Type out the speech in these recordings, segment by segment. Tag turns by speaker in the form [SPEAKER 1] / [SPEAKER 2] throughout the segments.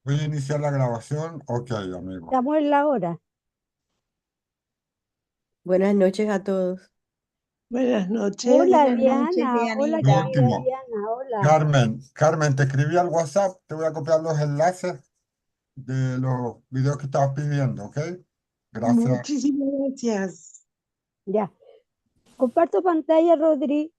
[SPEAKER 1] Voy a iniciar la grabación. Ok, amigo.
[SPEAKER 2] Estamos en la hora.
[SPEAKER 3] Buenas noches a todos.
[SPEAKER 4] Buenas noches.
[SPEAKER 2] Hola
[SPEAKER 5] Buenas noches,
[SPEAKER 2] Diana, hola
[SPEAKER 1] Lo
[SPEAKER 5] Dianita.
[SPEAKER 2] querida
[SPEAKER 1] último,
[SPEAKER 2] Diana, hola.
[SPEAKER 1] Carmen, te escribí al WhatsApp. Te voy a copiar los enlaces de los videos que estabas pidiendo, ¿ok? Gracias.
[SPEAKER 4] Muchísimas gracias.
[SPEAKER 2] Ya. Comparto pantalla, Rodri.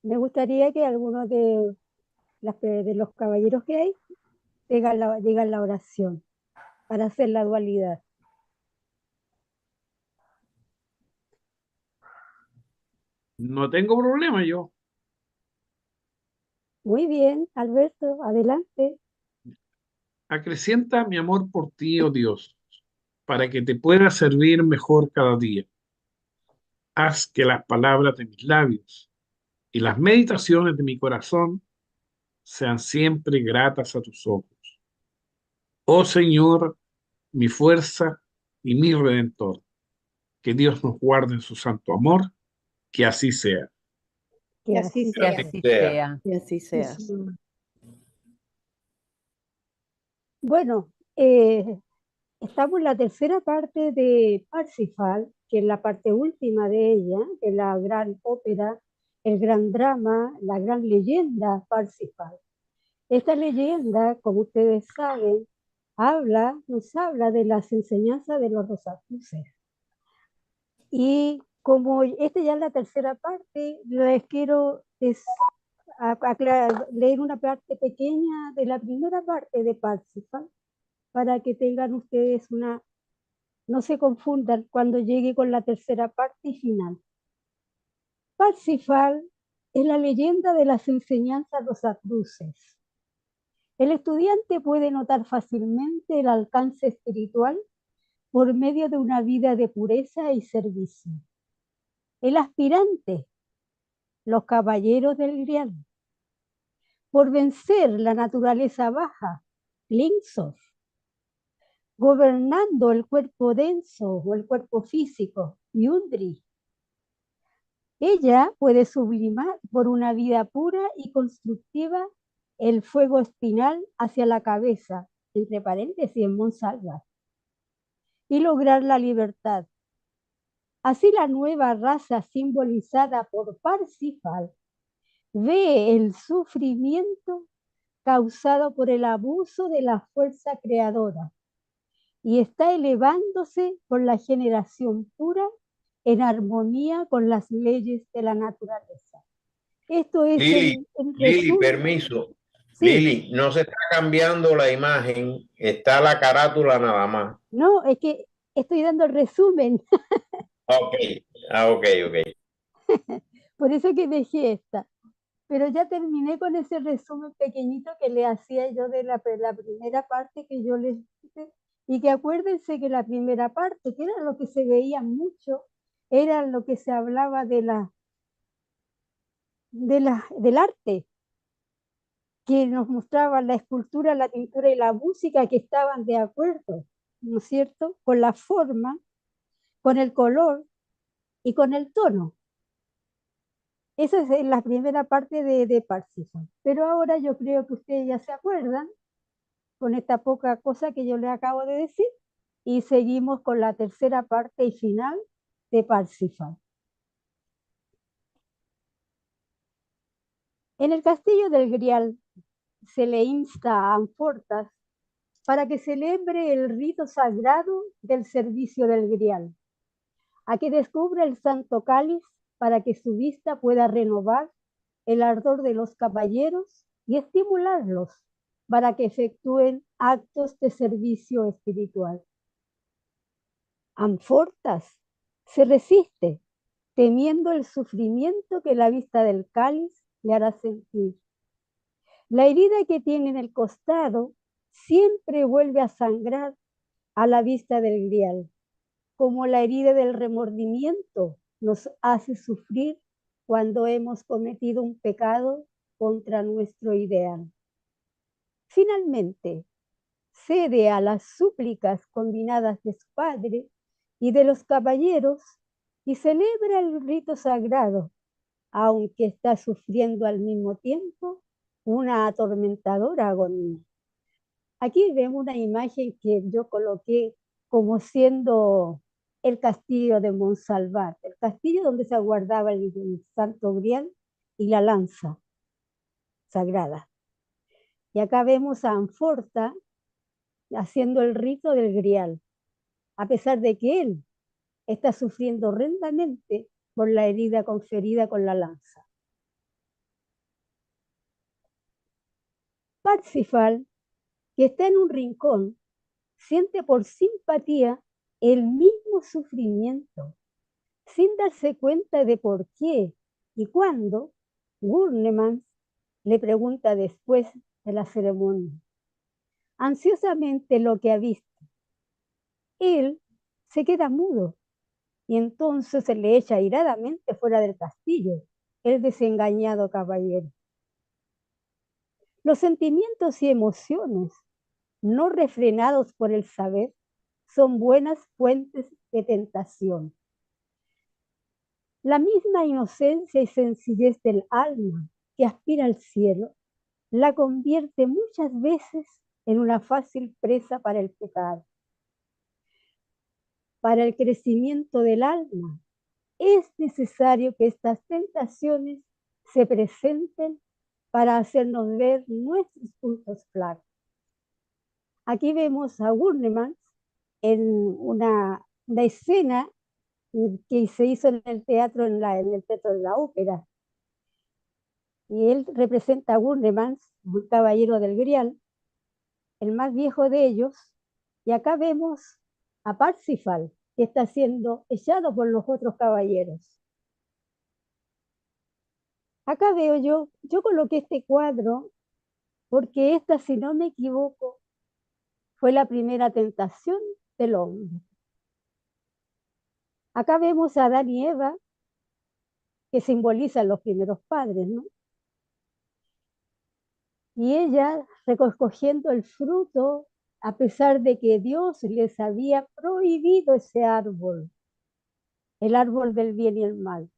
[SPEAKER 2] Me gustaría que algunos de los caballeros que hay digan la oración para hacer la dualidad.
[SPEAKER 6] No tengo problema yo.
[SPEAKER 2] Muy bien, Alberto, adelante.
[SPEAKER 6] Acrecienta mi amor por ti, oh Dios, para que te pueda servir mejor cada día. Haz que las palabras de mis labios y las meditaciones de mi corazón sean siempre gratas a tus ojos. Oh Señor, mi fuerza y mi redentor, que Dios nos guarde en su santo amor, que así sea.
[SPEAKER 2] Que
[SPEAKER 5] Que
[SPEAKER 2] así
[SPEAKER 5] así
[SPEAKER 7] Que
[SPEAKER 2] sea.
[SPEAKER 5] sea.
[SPEAKER 7] así sea.
[SPEAKER 3] Y así sea.
[SPEAKER 2] Bueno, estamos en la tercera parte de Parsifal, que es la parte última de ella, de la gran ópera, el gran drama, la gran leyenda Parsifal. Esta leyenda, como ustedes saben, nos habla de las enseñanzas de los Rosacruces. Y como esta ya es la tercera parte, les quiero leer una parte pequeña de la primera parte de Parsifal para que tengan ustedes no se confundan cuando llegue con la tercera parte y final. Parsifal es la leyenda de las enseñanzas rosacruces. El estudiante puede notar fácilmente el alcance espiritual por medio de una vida de pureza y servicio. El aspirante, los caballeros del Grial, por vencer la naturaleza baja, Linxos, gobernando el cuerpo denso o el cuerpo físico, Yundri. Ella puede sublimar por una vida pura y constructiva el fuego espinal hacia la cabeza, entre paréntesis en Monsalva, y lograr la libertad. Así la nueva raza simbolizada por Parsifal ve el sufrimiento causado por el abuso de la fuerza creadora y está elevándose por la generación pura en armonía con las leyes de la naturaleza. Esto es en
[SPEAKER 7] Lili,
[SPEAKER 2] resumen.
[SPEAKER 7] permiso.
[SPEAKER 2] Sí,
[SPEAKER 7] Lili, no se está cambiando la imagen, está la carátula nada más.
[SPEAKER 2] no, es que estoy dando el resumen,
[SPEAKER 7] Ok, ok.
[SPEAKER 2] por eso que dejé esta. Pero ya terminé con ese resumen pequeñito que le hacía yo de la primera parte que yo les dije. Y que acuérdense que la primera parte, que era lo que se veía mucho, era lo que se hablaba del arte, que nos mostraba la escultura, la pintura y la música que estaban de acuerdo, ¿no es cierto? Con la forma, con el color y con el tono. Esa es la primera parte de Parsifal. Pero ahora yo creo que ustedes ya se acuerdan con esta poca cosa que yo les acabo de decir y seguimos con la tercera parte y final de Parsifal. En el castillo del Grial se le insta a Anfortas para que celebre el rito sagrado del servicio del Grial. a que descubra el santo cáliz para que su vista pueda renovar el ardor de los caballeros y estimularlos para que efectúen actos de servicio espiritual. Amfortas se resiste, temiendo el sufrimiento que la vista del cáliz le hará sentir. La herida que tiene en el costado siempre vuelve a sangrar a la vista del grial, como la herida del remordimiento nos hace sufrir cuando hemos cometido un pecado contra nuestro ideal. Finalmente, cede a las súplicas combinadas de su padre y de los caballeros y celebra el rito sagrado, aunque está sufriendo al mismo tiempo una atormentadora agonía. Aquí vemos una imagen que yo coloqué como siendo el castillo de Monsalvat, el castillo donde se guardaba el Santo Grial y la lanza sagrada. Y acá vemos a Amforta haciendo el rito del Grial, a pesar de que él está sufriendo horrendamente por la herida conferida con la lanza. Parsifal, que está en un rincón, siente por simpatía el mismo sufrimiento, sin darse cuenta de por qué y cuándo. Gurnemann le pregunta después de la ceremonia, ansiosamente, lo que ha visto. Él se queda mudo y entonces se le echa airadamente fuera del castillo, el desengañado caballero. Los sentimientos y emociones no refrenados por el saber son buenas fuentes de tentación. La misma inocencia y sencillez del alma que aspira al cielo la convierte muchas veces en una fácil presa para el pecado. Para el crecimiento del alma es necesario que estas tentaciones se presenten para hacernos ver nuestros puntos flacos. Aquí vemos a Gurnemann en una escena que se hizo en el teatro, en el Teatro de la Ópera. Y él representa a Gurnemann, un caballero del Grial, el más viejo de ellos. Y acá vemos a Parsifal, que está siendo echado por los otros caballeros. Acá veo yo coloqué este cuadro porque esta, si no me equivoco, fue la primera tentación del hombre. Acá vemos a Adán y Eva, que simbolizan los primeros padres, ¿no? Y ella recogiendo el fruto, a pesar de que Dios les había prohibido ese árbol, el árbol del bien y el mal.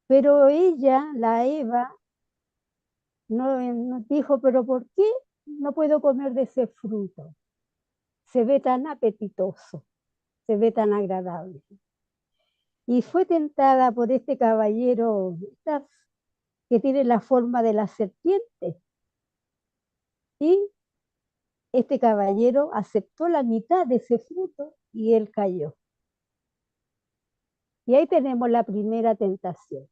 [SPEAKER 2] Pero ella, la Eva, no dijo, pero ¿por qué no puedo comer de ese fruto? Se ve tan apetitoso, se ve tan agradable. Y fue tentada por este caballero que tiene la forma de la serpiente. Y este caballero aceptó la mitad de ese fruto y él cayó. Y ahí tenemos la primera tentación.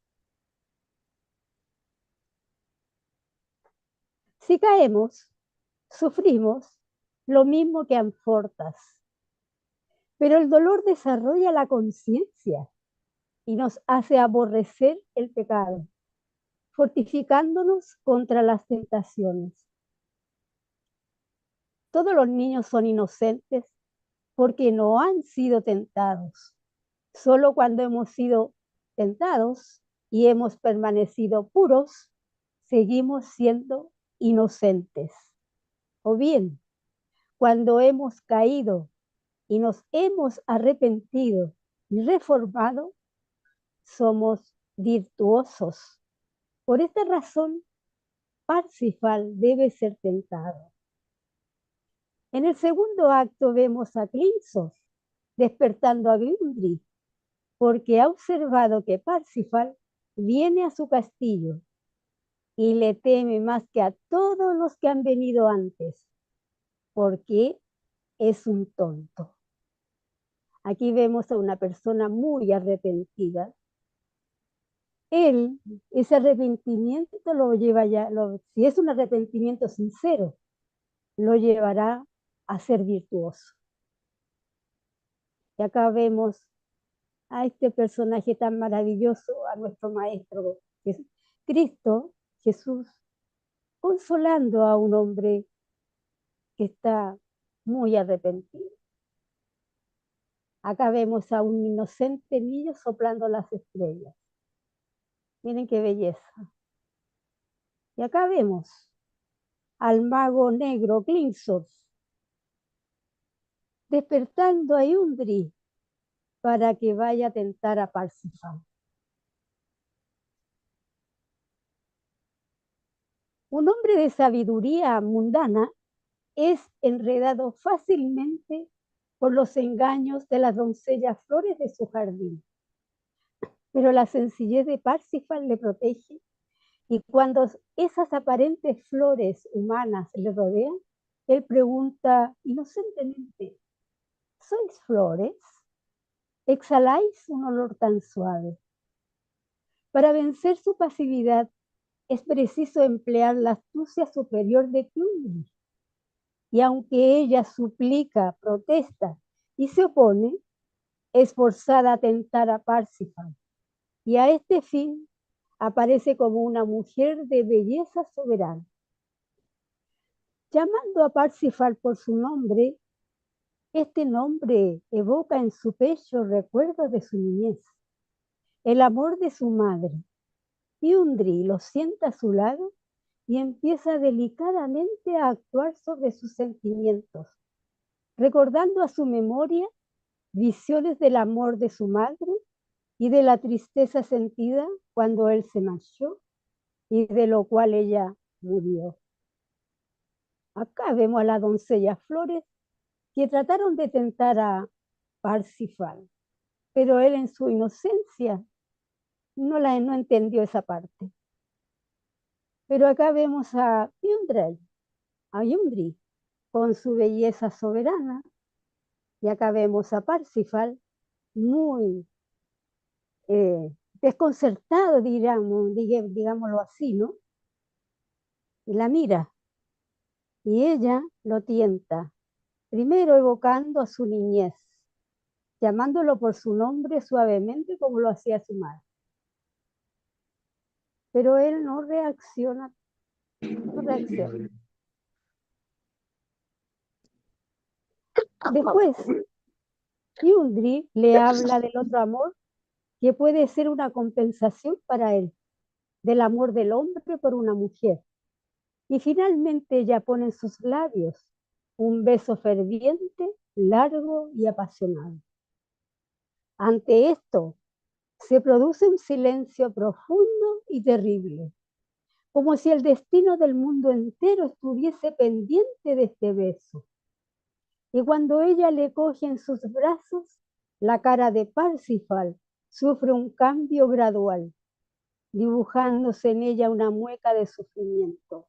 [SPEAKER 2] Si caemos, sufrimos lo mismo que Amfortas, pero el dolor desarrolla la conciencia y nos hace aborrecer el pecado, fortificándonos contra las tentaciones. Todos los niños son inocentes porque no han sido tentados. Solo cuando hemos sido tentados y hemos permanecido puros, seguimos siendo inocentes. O bien, cuando hemos caído y nos hemos arrepentido y reformado, somos virtuosos. Por esta razón, Parsifal debe ser tentado. En el segundo acto vemos a Clinsos despertando a Grimdrill, porque ha observado que Parsifal viene a su castillo y le teme más que a todos los que han venido antes, porque es un tonto. Aquí vemos a una persona muy arrepentida. Él, ese arrepentimiento lo lleva ya, si es un arrepentimiento sincero, lo llevará a ser virtuoso. Y acá vemos a este personaje tan maravilloso, a nuestro Maestro Cristo, Jesús, consolando a un hombre que está muy arrepentido. Acá vemos a un inocente niño soplando las estrellas. Miren qué belleza. Y acá vemos al mago negro Klingsor despertando a Yundri para que vaya a tentar a Parsifal. Un hombre de sabiduría mundana es enredado fácilmente por los engaños de las doncellas flores de su jardín. Pero la sencillez de Parsifal le protege, y cuando esas aparentes flores humanas le rodean, él pregunta inocentemente: ¿sois flores? ¿Exhaláis un olor tan suave? Para vencer su pasividad es preciso emplear la astucia superior de Yundri. Y aunque ella suplica, protesta y se opone, es forzada a tentar a Parsifal. Y a este fin aparece como una mujer de belleza soberana. Llamando a Parsifal por su nombre, este nombre evoca en su pecho recuerdos de su niñez, el amor de su madre. Yundri lo sienta a su lado y empieza delicadamente a actuar sobre sus sentimientos, recordando a su memoria visiones del amor de su madre y de la tristeza sentida cuando él se marchó y de lo cual ella murió. Acá vemos a la doncella Flores que trataron de tentar a Parsifal, pero él en su inocencia no entendió esa parte. Pero acá vemos a Yundri con su belleza soberana, y acá vemos a Parsifal muy desconcertado, digámoslo así, ¿no? Y la mira, y ella lo tienta, primero evocando a su niñez, llamándolo por su nombre suavemente como lo hacía su madre. Pero él no reacciona. Después, Yundri le habla del otro amor que puede ser una compensación para él, del amor del hombre por una mujer. Y finalmente ella pone en sus labios un beso ferviente, largo y apasionado. Ante esto, se produce un silencio profundo y terrible, como si el destino del mundo entero estuviese pendiente de este beso. Y cuando ella le coge en sus brazos, la cara de Parsifal sufre un cambio gradual, dibujándose en ella una mueca de sufrimiento.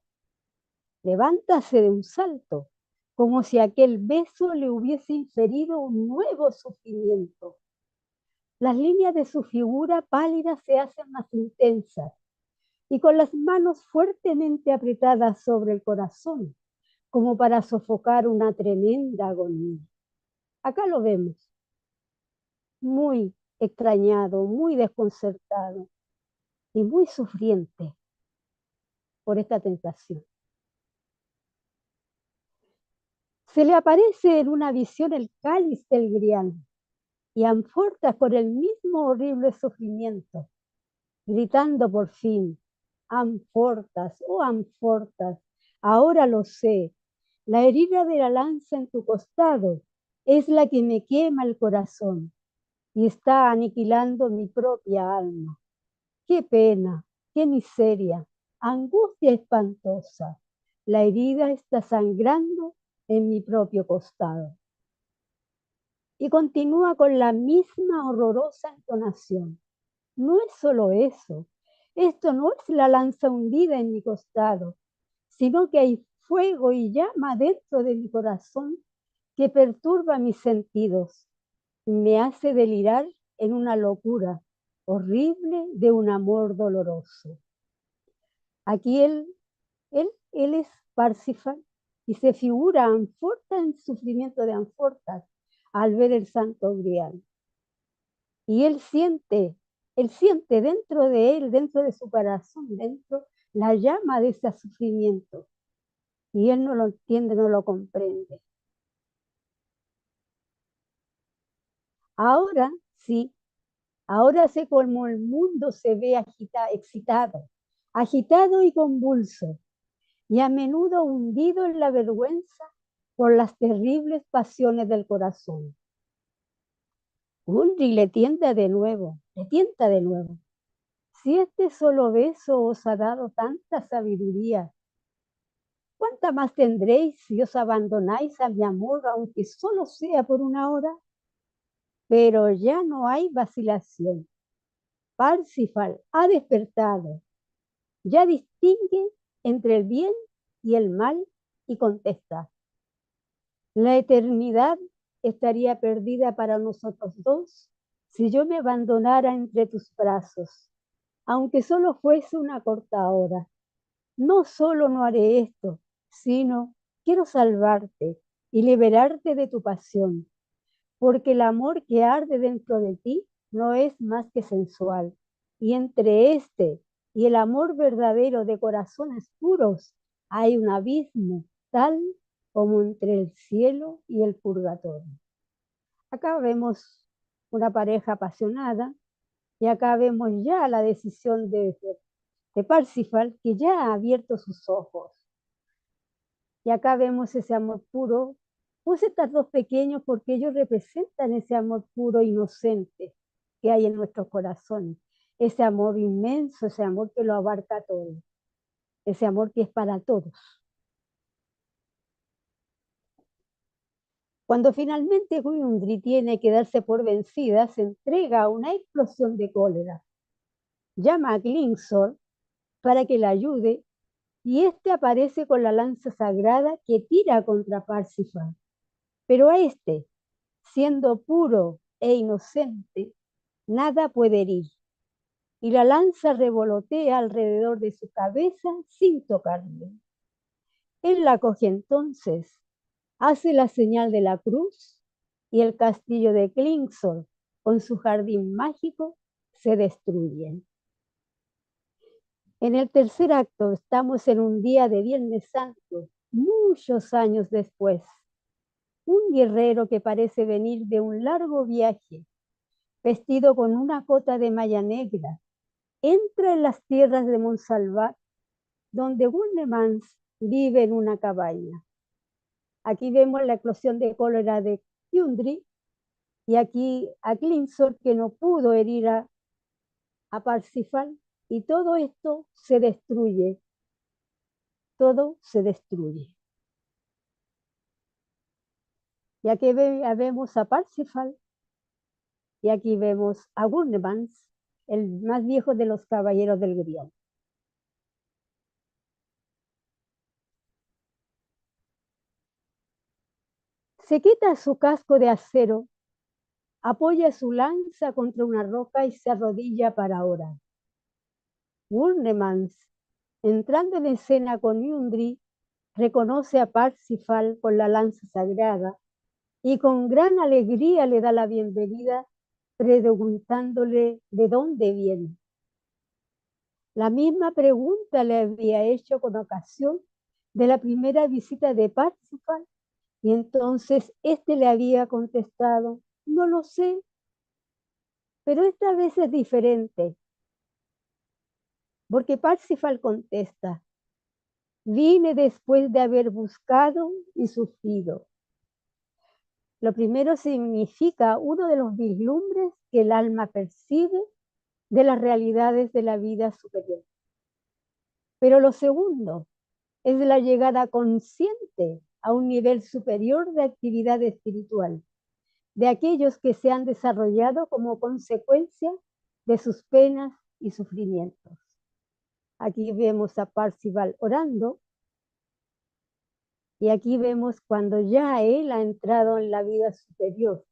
[SPEAKER 2] Levántase de un salto, como si aquel beso le hubiese inferido un nuevo sufrimiento. Las líneas de su figura pálida se hacen más intensas, y con las manos fuertemente apretadas sobre el corazón, como para sofocar una tremenda agonía. Acá lo vemos, muy extrañado, muy desconcertado y muy sufriente por esta tentación. Se le aparece en una visión el cáliz del Grial y Amfortas por el mismo horrible sufrimiento, gritando por fin: Amfortas, oh Amfortas, ahora lo sé, la herida de la lanza en tu costado es la que me quema el corazón y está aniquilando mi propia alma. Qué pena, qué miseria, angustia espantosa. La herida está sangrando en mi propio costado. Y continúa con la misma horrorosa entonación. No es solo eso. Esto no es la lanza hundida en mi costado, sino que hay fuego y llama dentro de mi corazón que perturba mis sentidos. me hace delirar en una locura horrible de un amor doloroso. Aquí él es Parsifal y se figura Anfortas en sufrimiento de Anfortas al ver el Santo Grial. Y él siente dentro de él, dentro de su corazón, dentro la llama de ese sufrimiento. Y él no lo entiende, no lo comprende. Ahora sí, ahora sé cómo el mundo se ve agitado y convulso, y a menudo hundido en la vergüenza por las terribles pasiones del corazón. Gundry le tienta de nuevo. Si este solo beso os ha dado tanta sabiduría, ¿cuánta más tendréis si os abandonáis a mi amor, aunque solo sea por una hora? Pero ya no hay vacilación. Parsifal ha despertado. Ya distingue entre el bien y el mal y contesta: la eternidad estaría perdida para nosotros dos si yo me abandonara entre tus brazos, aunque solo fuese una corta hora. No solo no haré esto, sino quiero salvarte y liberarte de tu pasión, porque el amor que arde dentro de ti no es más que sensual, y entre este y el amor verdadero de corazones puros hay un abismo tal como entre el cielo y el purgatorio. Acá vemos una pareja apasionada y acá vemos ya la decisión de Parsifal, que ya ha abierto sus ojos. Y acá vemos ese amor puro. Puse estos dos pequeños porque ellos representan ese amor puro, inocente que hay en nuestros corazones. Ese amor inmenso, ese amor que lo abarca todo. Ese amor que es para todos. Cuando finalmente Gundry tiene que darse por vencida, se entrega a una explosión de cólera. Llama a Klingsor para que la ayude y este aparece con la lanza sagrada que tira contra Parsifal. Pero a este, siendo puro e inocente, nada puede herir, y la lanza revolotea alrededor de su cabeza sin tocarle. Él la coge entonces, hace la señal de la cruz, y el castillo de Klingsor, con su jardín mágico, se destruye. En el tercer acto estamos en un día de Viernes Santo, muchos años después. Un guerrero que parece venir de un largo viaje, vestido con una cota de malla negra, entra en las tierras de Monsalvat, donde Wurnemans vive en una cabaña. Aquí vemos la eclosión de cólera de Gundry y aquí a Klingsor, que no pudo herir a Parsifal, y todo esto se destruye. Todo se destruye. Y aquí vemos a Parsifal y aquí vemos a Wurnemans, el más viejo de los caballeros del Grial. Se quita su casco de acero, apoya su lanza contra una roca y se arrodilla para orar. Wurnemans, entrando en escena con Gundry, reconoce a Parsifal con la lanza sagrada y con gran alegría le da la bienvenida, preguntándole de dónde viene. La misma pregunta le había hecho con ocasión de la primera visita de Parsifal, y entonces este le había contestado: no lo sé, pero esta vez es diferente, porque Parsifal contesta: vine después de haber buscado y sufrido. Lo primero significa uno de los vislumbres que el alma percibe de las realidades de la vida superior. Pero lo segundo es la llegada consciente a un nivel superior de actividad espiritual, de aquellos que se han desarrollado como consecuencia de sus penas y sufrimientos. Aquí vemos a Parsifal orando, y aquí vemos cuando ya él ha entrado en la vida superior.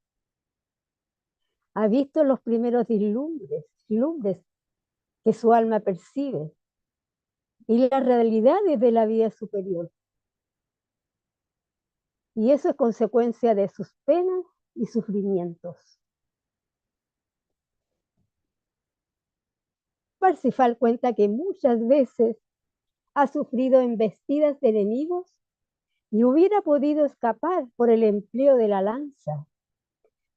[SPEAKER 2] Ha visto los primeros vislumbres que su alma percibe y las realidades de la vida superior. Y eso es consecuencia de sus penas y sufrimientos. Parsifal cuenta que muchas veces ha sufrido embestidas de enemigos y hubiera podido escapar por el empleo de la lanza,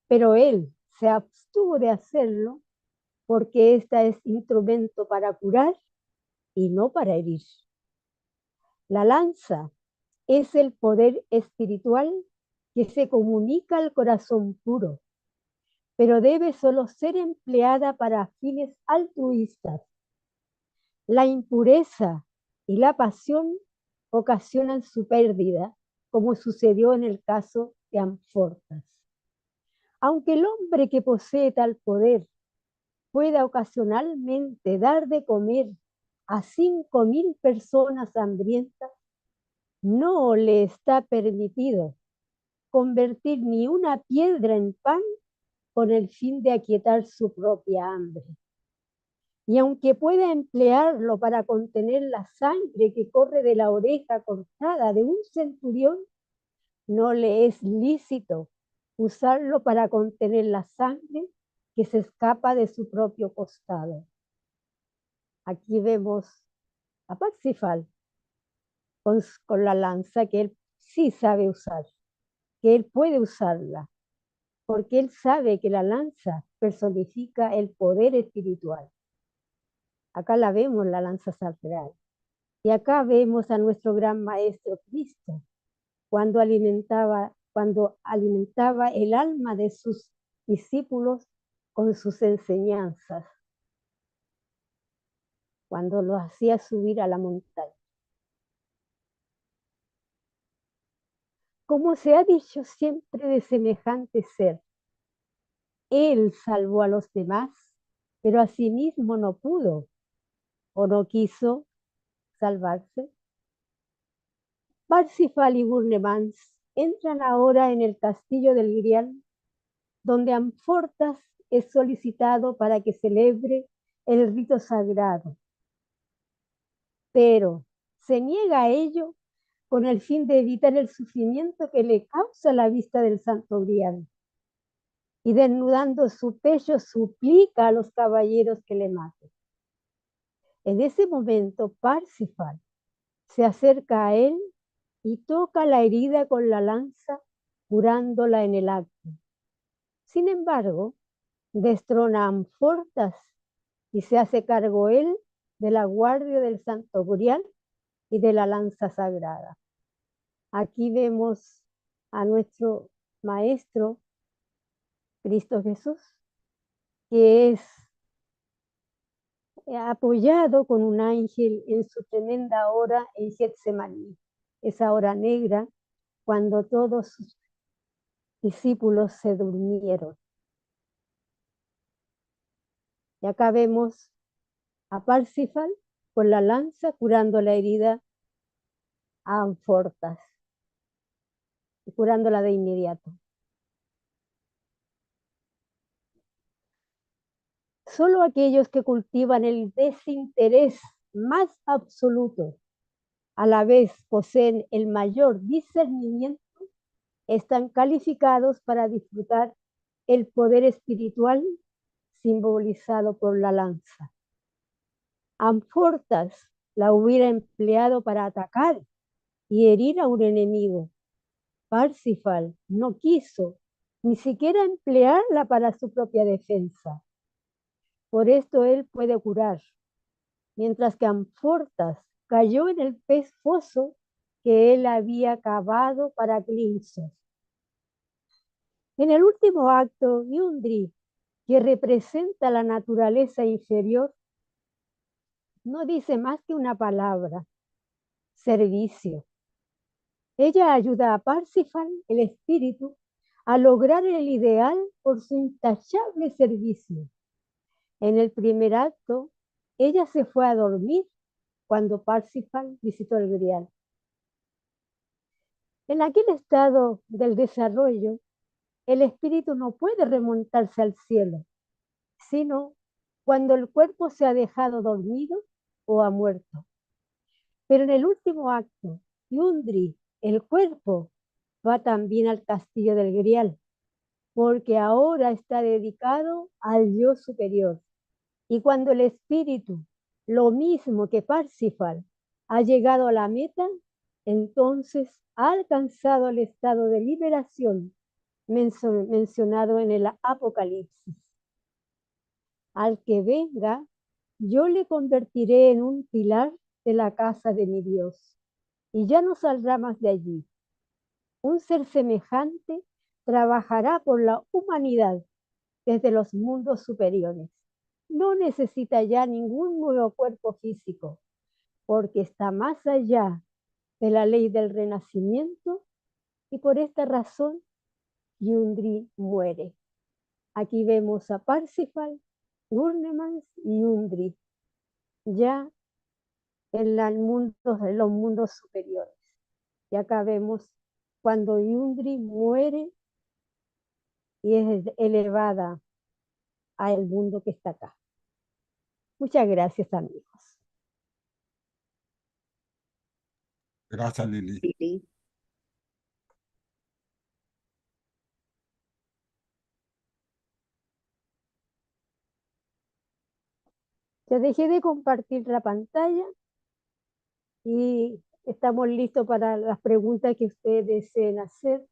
[SPEAKER 2] pero él se abstuvo de hacerlo porque esta es instrumento para curar y no para herir. La lanza es el poder espiritual que se comunica al corazón puro, pero debe solo ser empleada para fines altruistas. La impureza y la pasión ocasionan su pérdida, como sucedió en el caso de Amfortas. Aunque el hombre que posee tal poder pueda ocasionalmente dar de comer a 5.000 personas hambrientas, no le está permitido convertir ni una piedra en pan con el fin de aquietar su propia hambre. Y aunque pueda emplearlo para contener la sangre que corre de la oreja cortada de un centurión, no le es lícito usarlo para contener la sangre que se escapa de su propio costado. Aquí vemos a Parsifal con la lanza que él sí sabe usar, que él puede usarla, porque él sabe que la lanza personifica el poder espiritual. Acá la vemos, la lanza sacral. Y acá vemos a nuestro gran maestro Cristo, cuando alimentaba el alma de sus discípulos con sus enseñanzas, cuando los hacía subir a la montaña. Como se ha dicho siempre de semejante ser, él salvó a los demás, pero a sí mismo no pudo o no quiso salvarse. Parsifal y Gurnemans entran ahora en el castillo del Grial, donde Amfortas es solicitado para que celebre el rito sagrado. Pero se niega a ello con el fin de evitar el sufrimiento que le causa la vista del Santo Grial. Y desnudando su pecho suplica a los caballeros que le maten. En ese momento Parsifal se acerca a él y toca la herida con la lanza, curándola en el acto. Sin embargo, destrona a Amfortas y se hace cargo él de la guardia del Santo Grial y de la lanza sagrada. Aquí vemos a nuestro Maestro Cristo Jesús, que es apoyado con un ángel en su tremenda hora en Getsemaní, esa hora negra cuando todos sus discípulos se durmieron. Y acá vemos a Parsifal con la lanza curando la herida a Amfortas y curándola de inmediato. Solo aquellos que cultivan el desinterés más absoluto, a la vez poseen el mayor discernimiento, están calificados para disfrutar el poder espiritual simbolizado por la lanza. Amfortas la hubiera empleado para atacar y herir a un enemigo. Parsifal no quiso ni siquiera emplearla para su propia defensa. Por esto él puede curar, mientras que Amfortas cayó en el pez foso que él había cavado para Clinsos. En el último acto, Yundri, que representa la naturaleza inferior, no dice más que una palabra: servicio. Ella ayuda a Parsifal, el espíritu, a lograr el ideal por su intachable servicio. En el primer acto, ella se fue a dormir cuando Parsifal visitó el Grial. En aquel estado del desarrollo, el espíritu no puede remontarse al cielo, sino cuando el cuerpo se ha dejado dormido o ha muerto. Pero en el último acto, Yundri, el cuerpo, va también al castillo del Grial, porque ahora está dedicado al yo superior. Y cuando el espíritu, lo mismo que Parsifal, ha llegado a la meta, entonces ha alcanzado el estado de liberación mencionado en el Apocalipsis. Al que venga, yo le convertiré en un pilar de la casa de mi Dios, y ya no saldrá más de allí. Un ser semejante trabajará por la humanidad desde los mundos superiores. No necesita ya ningún nuevo cuerpo físico, porque está más allá de la ley del renacimiento, y por esta razón Yundri muere. Aquí vemos a Parsifal, Gurnemans y Yundri, ya en los mundos superiores. Y acá vemos cuando Yundri muere y es elevada al mundo que está acá. Muchas gracias, amigos.
[SPEAKER 1] Gracias, Lili.
[SPEAKER 3] Lili.
[SPEAKER 2] Ya dejé de compartir la pantalla y estamos listos para las preguntas que ustedes deseen hacer.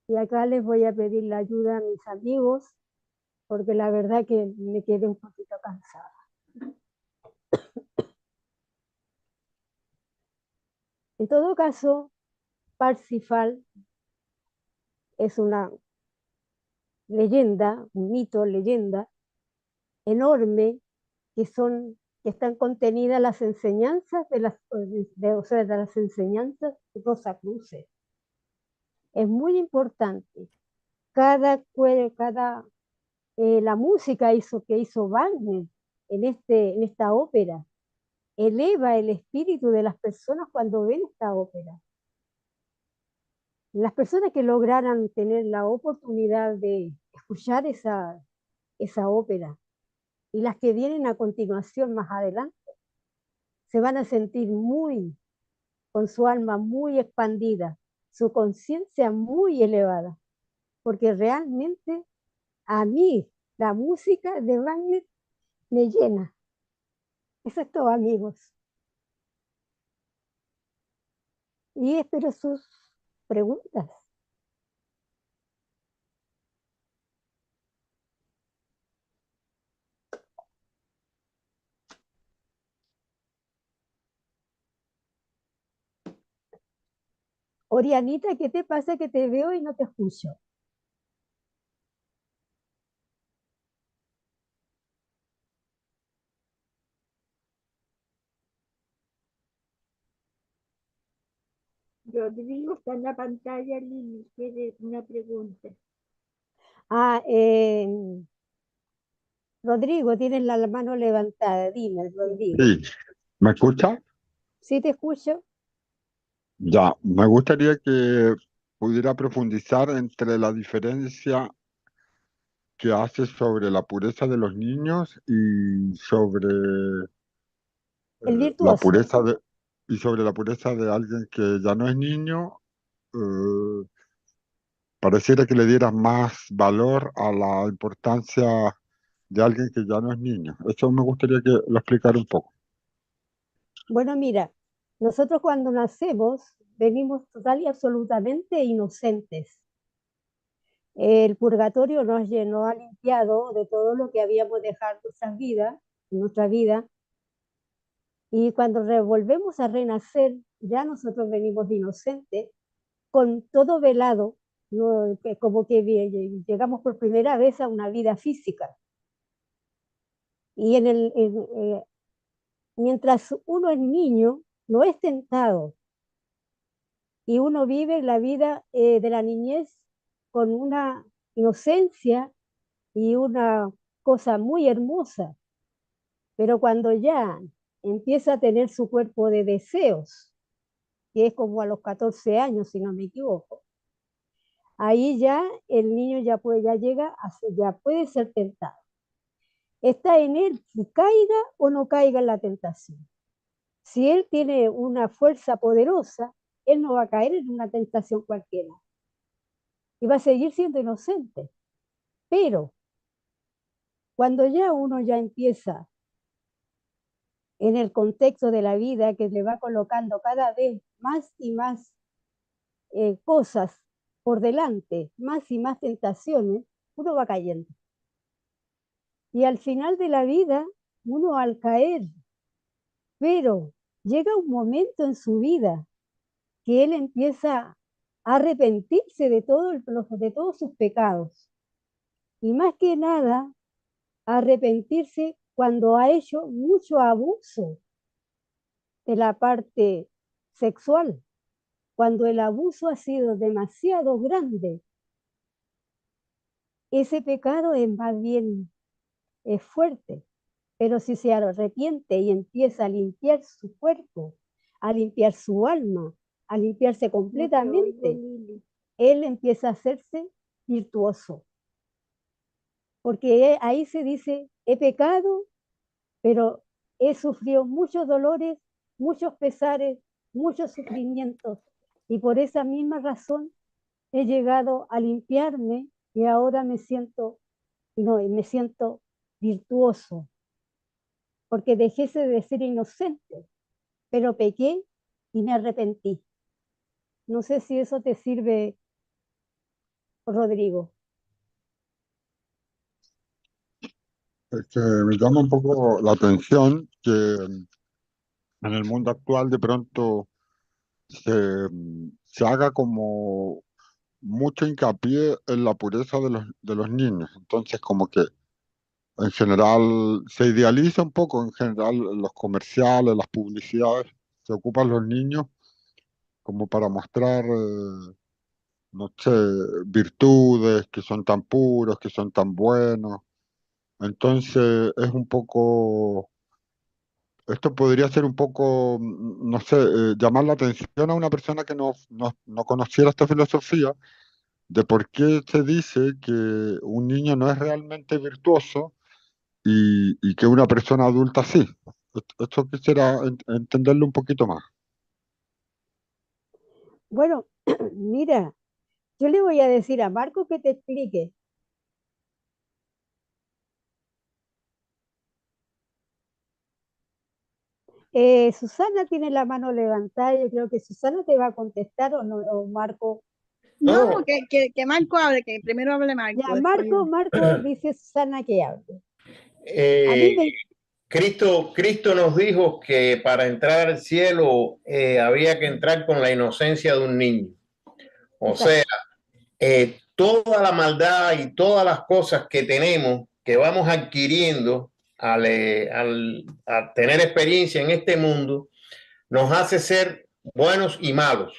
[SPEAKER 2] Y acá les voy a pedir la ayuda a mis amigos, porque la verdad que me quedé un poquito cansada. En todo caso, Parsifal es una leyenda, un mito, leyenda enorme, que están contenidas las enseñanzas de las enseñanzas de Rosacruces. Es muy importante. La música que hizo Wagner en esta ópera eleva el espíritu de las personas cuando ven esta ópera. Las personas que lograran tener la oportunidad de escuchar esa ópera y las que vienen a continuación más adelante, se van a sentir con su alma muy expandida, su conciencia muy elevada, porque realmente a mí la música de Wagner me llena. Eso es todo, amigos. Y espero sus preguntas. Orianita, ¿qué te pasa que te veo y no te escucho?
[SPEAKER 5] Rodrigo está en la pantalla, Lili, quiere una pregunta.
[SPEAKER 2] Rodrigo, tienes la mano levantada. Dime, Rodrigo.
[SPEAKER 1] Sí, ¿me escucha?
[SPEAKER 2] ¿Sí te escucho?
[SPEAKER 1] Ya, me gustaría que pudiera profundizar entre la diferencia que hace sobre la pureza de los niños y sobre
[SPEAKER 2] El
[SPEAKER 1] la
[SPEAKER 2] virtuoso.
[SPEAKER 1] sobre la pureza de alguien que ya no es niño. Pareciera que le dieras más valor a la importancia de alguien que ya no es niño. Eso me gustaría que lo explicara un poco.
[SPEAKER 2] Bueno, mira, nosotros cuando nacemos venimos total y absolutamente inocentes. El purgatorio nos ha limpiado de todo lo que habíamos dejado en nuestra vida, y cuando volvemos a renacer, ya nosotros venimos de inocentes, con todo velado, ¿no? Como que llegamos por primera vez a una vida física. Y mientras uno es niño, no es tentado, y uno vive la vida de la niñez con una inocencia y una cosa muy hermosa. Pero cuando ya empieza a tener su cuerpo de deseos, que es como a los 14 años, si no me equivoco, ahí ya el niño ya puede ser tentado. Está en él si caiga o no caiga en la tentación. Si él tiene una fuerza poderosa, él no va a caer en una tentación cualquiera y va a seguir siendo inocente. Pero cuando ya uno ya empieza en el contexto de la vida, que le va colocando cada vez más y más cosas por delante, más y más tentaciones, uno va cayendo. Y al final de la vida, uno al caer, pero llega un momento en su vida que él empieza a arrepentirse de todos sus pecados. Y más que nada, a arrepentirse cuando ha hecho mucho abuso de la parte sexual, cuando el abuso ha sido demasiado grande. Ese pecado es más bien fuerte, pero si se arrepiente y empieza a limpiar su cuerpo, a limpiar su alma, a limpiarse completamente, él empieza a hacerse virtuoso. Porque ahí se dice, he pecado, pero he sufrido muchos dolores, muchos pesares, muchos sufrimientos, y por esa misma razón he llegado a limpiarme y ahora me siento virtuoso, porque dejé de ser inocente, pero pequé y me arrepentí. No sé si eso te sirve, Rodrigo.
[SPEAKER 1] Es que me llama un poco la atención que en el mundo actual de pronto se haga como mucho hincapié en la pureza de los niños. Entonces, como que en general se idealiza un poco, en general los comerciales, las publicidades, se ocupan los niños como para mostrar, no sé, virtudes, que son tan puros, que son tan buenos. Entonces es un poco, esto podría ser un poco, no sé, llamar la atención a una persona que no conociera esta filosofía de por qué se dice que un niño no es realmente virtuoso y que una persona adulta sí. Esto quisiera entenderlo un poquito más.
[SPEAKER 2] Bueno, mira, yo le voy a decir a Marco que te explique. Susana tiene la mano levantada, yo creo que Susana te va a contestar o no, o Marco.
[SPEAKER 8] No, que Marco hable, que primero hable Marco.
[SPEAKER 2] Ya, Marco dice Susana que hable.
[SPEAKER 7] Cristo nos dijo que para entrar al cielo había que entrar con la inocencia de un niño. O sea, toda la maldad y todas las cosas que tenemos, que vamos adquiriendo al tener experiencia en este mundo, nos hace ser buenos y malos.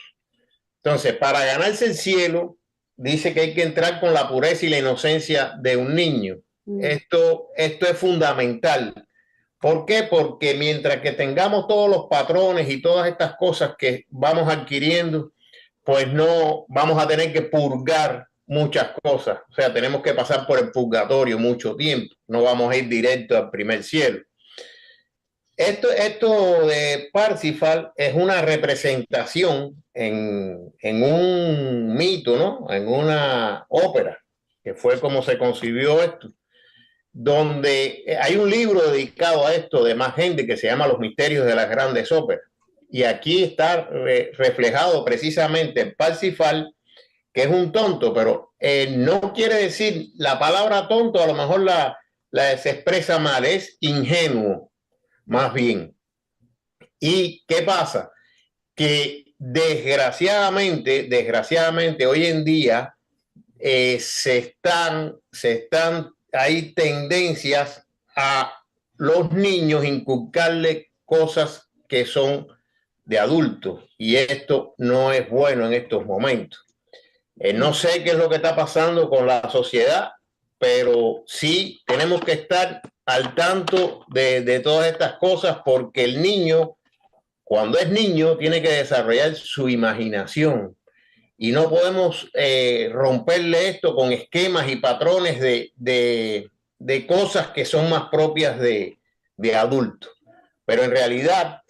[SPEAKER 7] Entonces, para ganarse el cielo, dice que hay que entrar con la pureza y la inocencia de un niño. Esto es fundamental. ¿Por qué? Porque mientras que tengamos todos los patrones y todas estas cosas que vamos adquiriendo, pues no vamos a tener que purgar muchas cosas. O sea, tenemos que pasar por el purgatorio mucho tiempo. No vamos a ir directo al primer cielo. Esto de Parsifal es una representación en un mito, ¿no? En una ópera, que fue como se concibió esto, donde hay un libro dedicado a esto de más gente que se llama Los misterios de las grandes óperas. Y aquí está reflejado precisamente Parsifal, que es un tonto, pero no quiere decir la palabra tonto, a lo mejor se expresa mal, es ingenuo, más bien. ¿Y qué pasa? Que desgraciadamente hoy en día hay tendencias a los niños inculcarle cosas que son de adultos, y esto no es bueno en estos momentos. No sé qué es lo que está pasando con la sociedad, pero sí tenemos que estar al tanto de todas estas cosas, porque el niño, cuando es niño, tiene que desarrollar su imaginación. y no podemos romperle esto con esquemas y patrones de cosas que son más propias de adultos. Pero en realidad,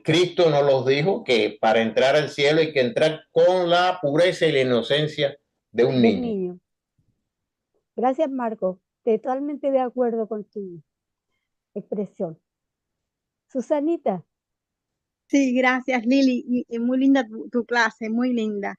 [SPEAKER 7] Cristo nos los dijo que para entrar al cielo hay que entrar con la pureza y la inocencia de un
[SPEAKER 2] del
[SPEAKER 7] niño.
[SPEAKER 2] niño. Gracias, Marco. Totalmente de acuerdo con tu expresión. Susanita.
[SPEAKER 8] Sí, gracias, Lili. Y muy linda tu clase, muy linda.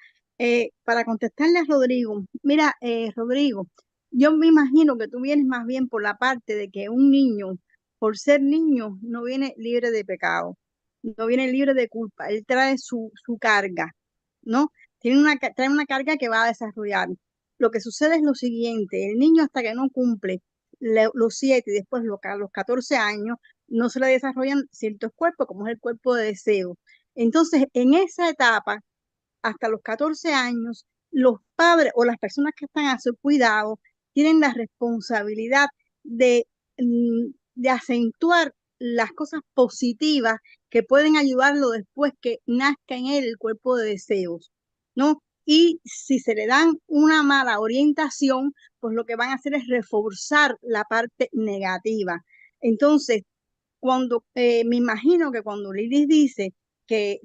[SPEAKER 8] Para contestarle a Rodrigo, mira, Rodrigo, yo me imagino que tú vienes más bien por la parte de que un niño, por ser niño, no viene libre de pecado, no viene libre de culpa. Él trae su carga, ¿no? Trae una carga que va a desarrollar. Lo que sucede es lo siguiente: el niño, hasta que no cumple los 7 y después los 14 años, no se le desarrollan ciertos cuerpos, como es el cuerpo de deseo. Entonces, en esa etapa, hasta los 14 años, los padres o las personas que están a su cuidado tienen la responsabilidad de, de acentuar las cosas positivas que pueden ayudarlo después que nazca en él el cuerpo de deseos, ¿no? Y si se le dan una mala orientación, pues lo que van a hacer es reforzar la parte negativa. Entonces, cuando me imagino que cuando Lili dice que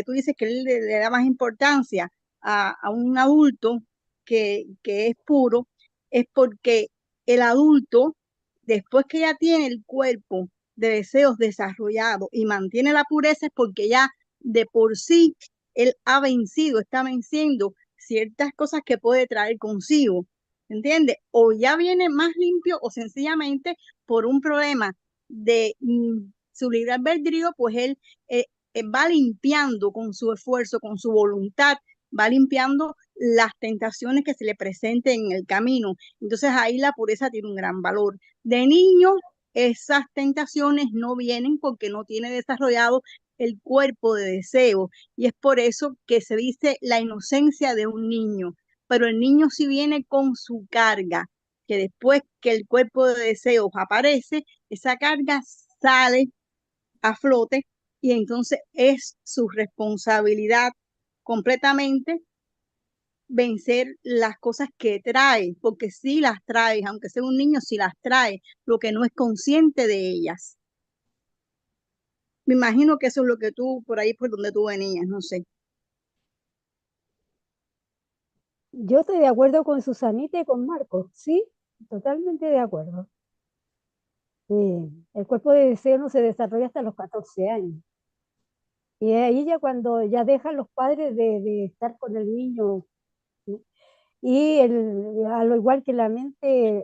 [SPEAKER 8] tú dices que él le da más importancia a un adulto que es puro, es porque el adulto, después que ya tiene el cuerpo de deseos desarrollado y mantiene la pureza, es porque ya de por sí él ha vencido, está venciendo ciertas cosas que puede traer consigo, ¿entiendes? O ya viene más limpio o sencillamente por un problema de su libre albedrío, pues él va limpiando con su esfuerzo, con su voluntad, va limpiando las tentaciones que se le presenten en el camino. Entonces ahí la pureza tiene un gran valor. De niño, esas tentaciones no vienen porque no tiene desarrollado el cuerpo de deseo, y es por eso que se dice la inocencia de un niño, pero el niño sí viene con su carga, que después que el cuerpo de deseos aparece, esa carga sale a flote y entonces es su responsabilidad completamente vencer las cosas que trae, porque sí las trae, aunque sea un niño, sí las trae, lo que no es consciente de ellas. Me imagino que eso es lo que tú, por ahí por donde tú venías, no sé.
[SPEAKER 2] Yo estoy de acuerdo con Susanita y con Marco, sí, totalmente de acuerdo. El cuerpo de deseo no se desarrolla hasta los 14 años. Y ahí ya cuando ya dejan los padres de estar con el niño, ¿sí? Y a lo igual que la mente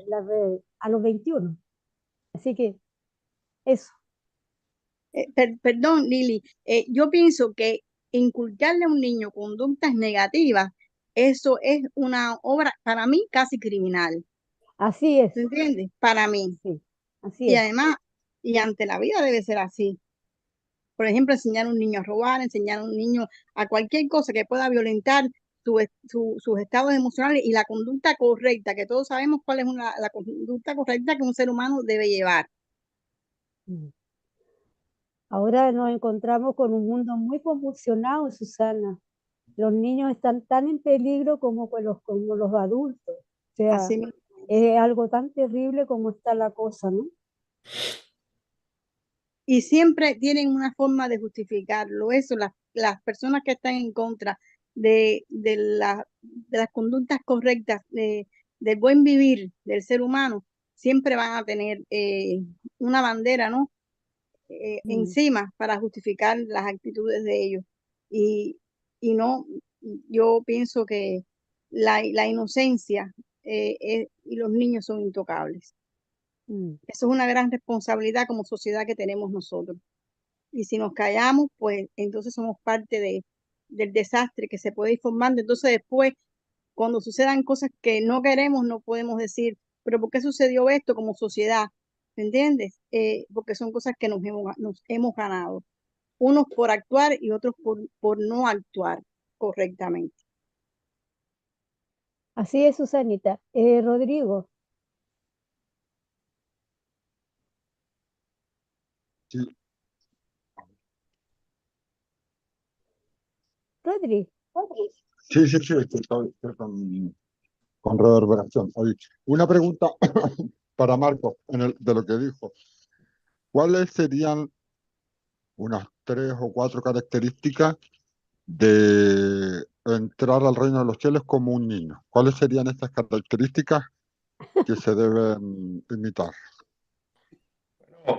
[SPEAKER 2] a los 21. Así que eso.
[SPEAKER 8] Perdón, Lili, yo pienso que inculcarle a un niño conductas negativas, eso es una obra para mí casi criminal.
[SPEAKER 2] Así es.
[SPEAKER 8] ¿Tú entiendes? Para mí.
[SPEAKER 2] Sí, así
[SPEAKER 8] Y
[SPEAKER 2] es.
[SPEAKER 8] además, y ante la vida debe ser así. Por ejemplo, enseñar a un niño a robar, enseñar a un niño a cualquier cosa que pueda violentar sus estados emocionales y la conducta correcta, que todos sabemos cuál es la conducta correcta que un ser humano debe llevar.
[SPEAKER 2] Ahora nos encontramos con un mundo muy convulsionado, Susana. Los niños están tan en peligro como los adultos. O sea,
[SPEAKER 8] Así mismo.
[SPEAKER 2] es algo tan terrible como está la cosa, ¿no?
[SPEAKER 8] Y siempre tienen una forma de justificarlo. Eso, las personas que están en contra de las conductas correctas, del buen vivir del ser humano, siempre van a tener una bandera, ¿no? Encima para justificar las actitudes de ellos. Y, y no, yo pienso que la inocencia y los niños son intocables. Eso es una gran responsabilidad como sociedad que tenemos nosotros. Y si nos callamos, pues entonces somos parte del desastre que se puede ir formando. Entonces después, cuando sucedan cosas que no queremos, no podemos decir, pero ¿por qué sucedió esto como sociedad? ¿Me entiendes? Porque son cosas que nos hemos ganado. Unos por actuar y otros por no actuar correctamente.
[SPEAKER 2] Así es, Susanita. Rodrigo.
[SPEAKER 1] Sí,
[SPEAKER 2] Rodri,
[SPEAKER 1] Sí, sí, sí, estoy con reverberación. Oye, una pregunta para Marco de lo que dijo. ¿Cuáles serían unas 3 o 4 características de entrar al reino de los cielos como un niño? ¿Cuáles serían estas características que se deben imitar?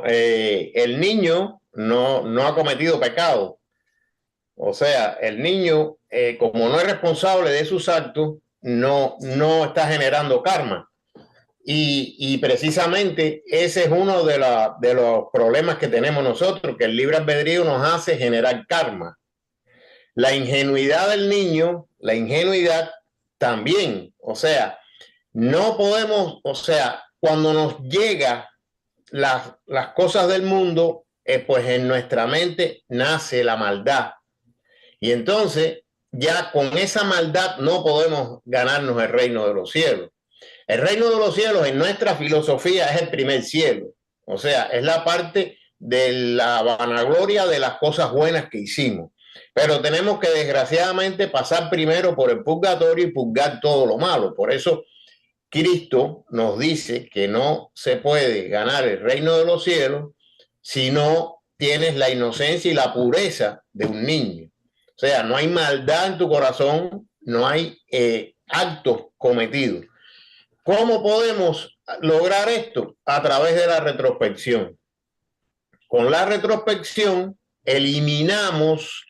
[SPEAKER 7] El niño no ha cometido pecado. O sea, el niño, como no es responsable de sus actos, no está generando karma. Y precisamente ese es uno de los problemas que tenemos nosotros, que el libre albedrío nos hace generar karma. La ingenuidad del niño, la ingenuidad también. O sea, no podemos, o sea, cuando nos llega las cosas del mundo, pues en nuestra mente nace la maldad. Y entonces ya con esa maldad no podemos ganarnos el reino de los cielos. El reino de los cielos en nuestra filosofía es el primer cielo. O sea, es la parte de la vanagloria de las cosas buenas que hicimos. Pero tenemos que desgraciadamente pasar primero por el purgatorio y purgar todo lo malo. Por eso Cristo nos dice que no se puede ganar el reino de los cielos si no tienes la inocencia y la pureza de un niño. O sea, no hay maldad en tu corazón, no hay actos cometidos. ¿Cómo podemos lograr esto? A través de la retrospección. Con la retrospección eliminamos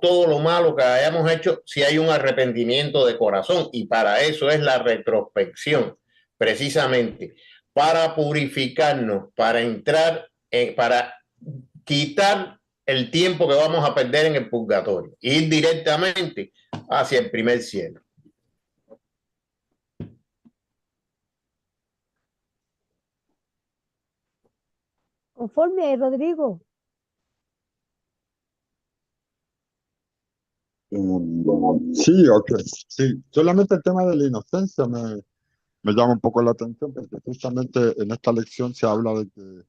[SPEAKER 7] todo lo malo que hayamos hecho si hay un arrepentimiento de corazón, y para eso es la retrospección, precisamente, para purificarnos, para entrar, para quitar el tiempo que vamos a perder en el purgatorio, ir directamente hacia el primer cielo.
[SPEAKER 2] Conforme, Rodrigo.
[SPEAKER 1] Sí, ok. Sí, solamente el tema de la inocencia me llama un poco la atención, porque justamente en esta lección se habla de que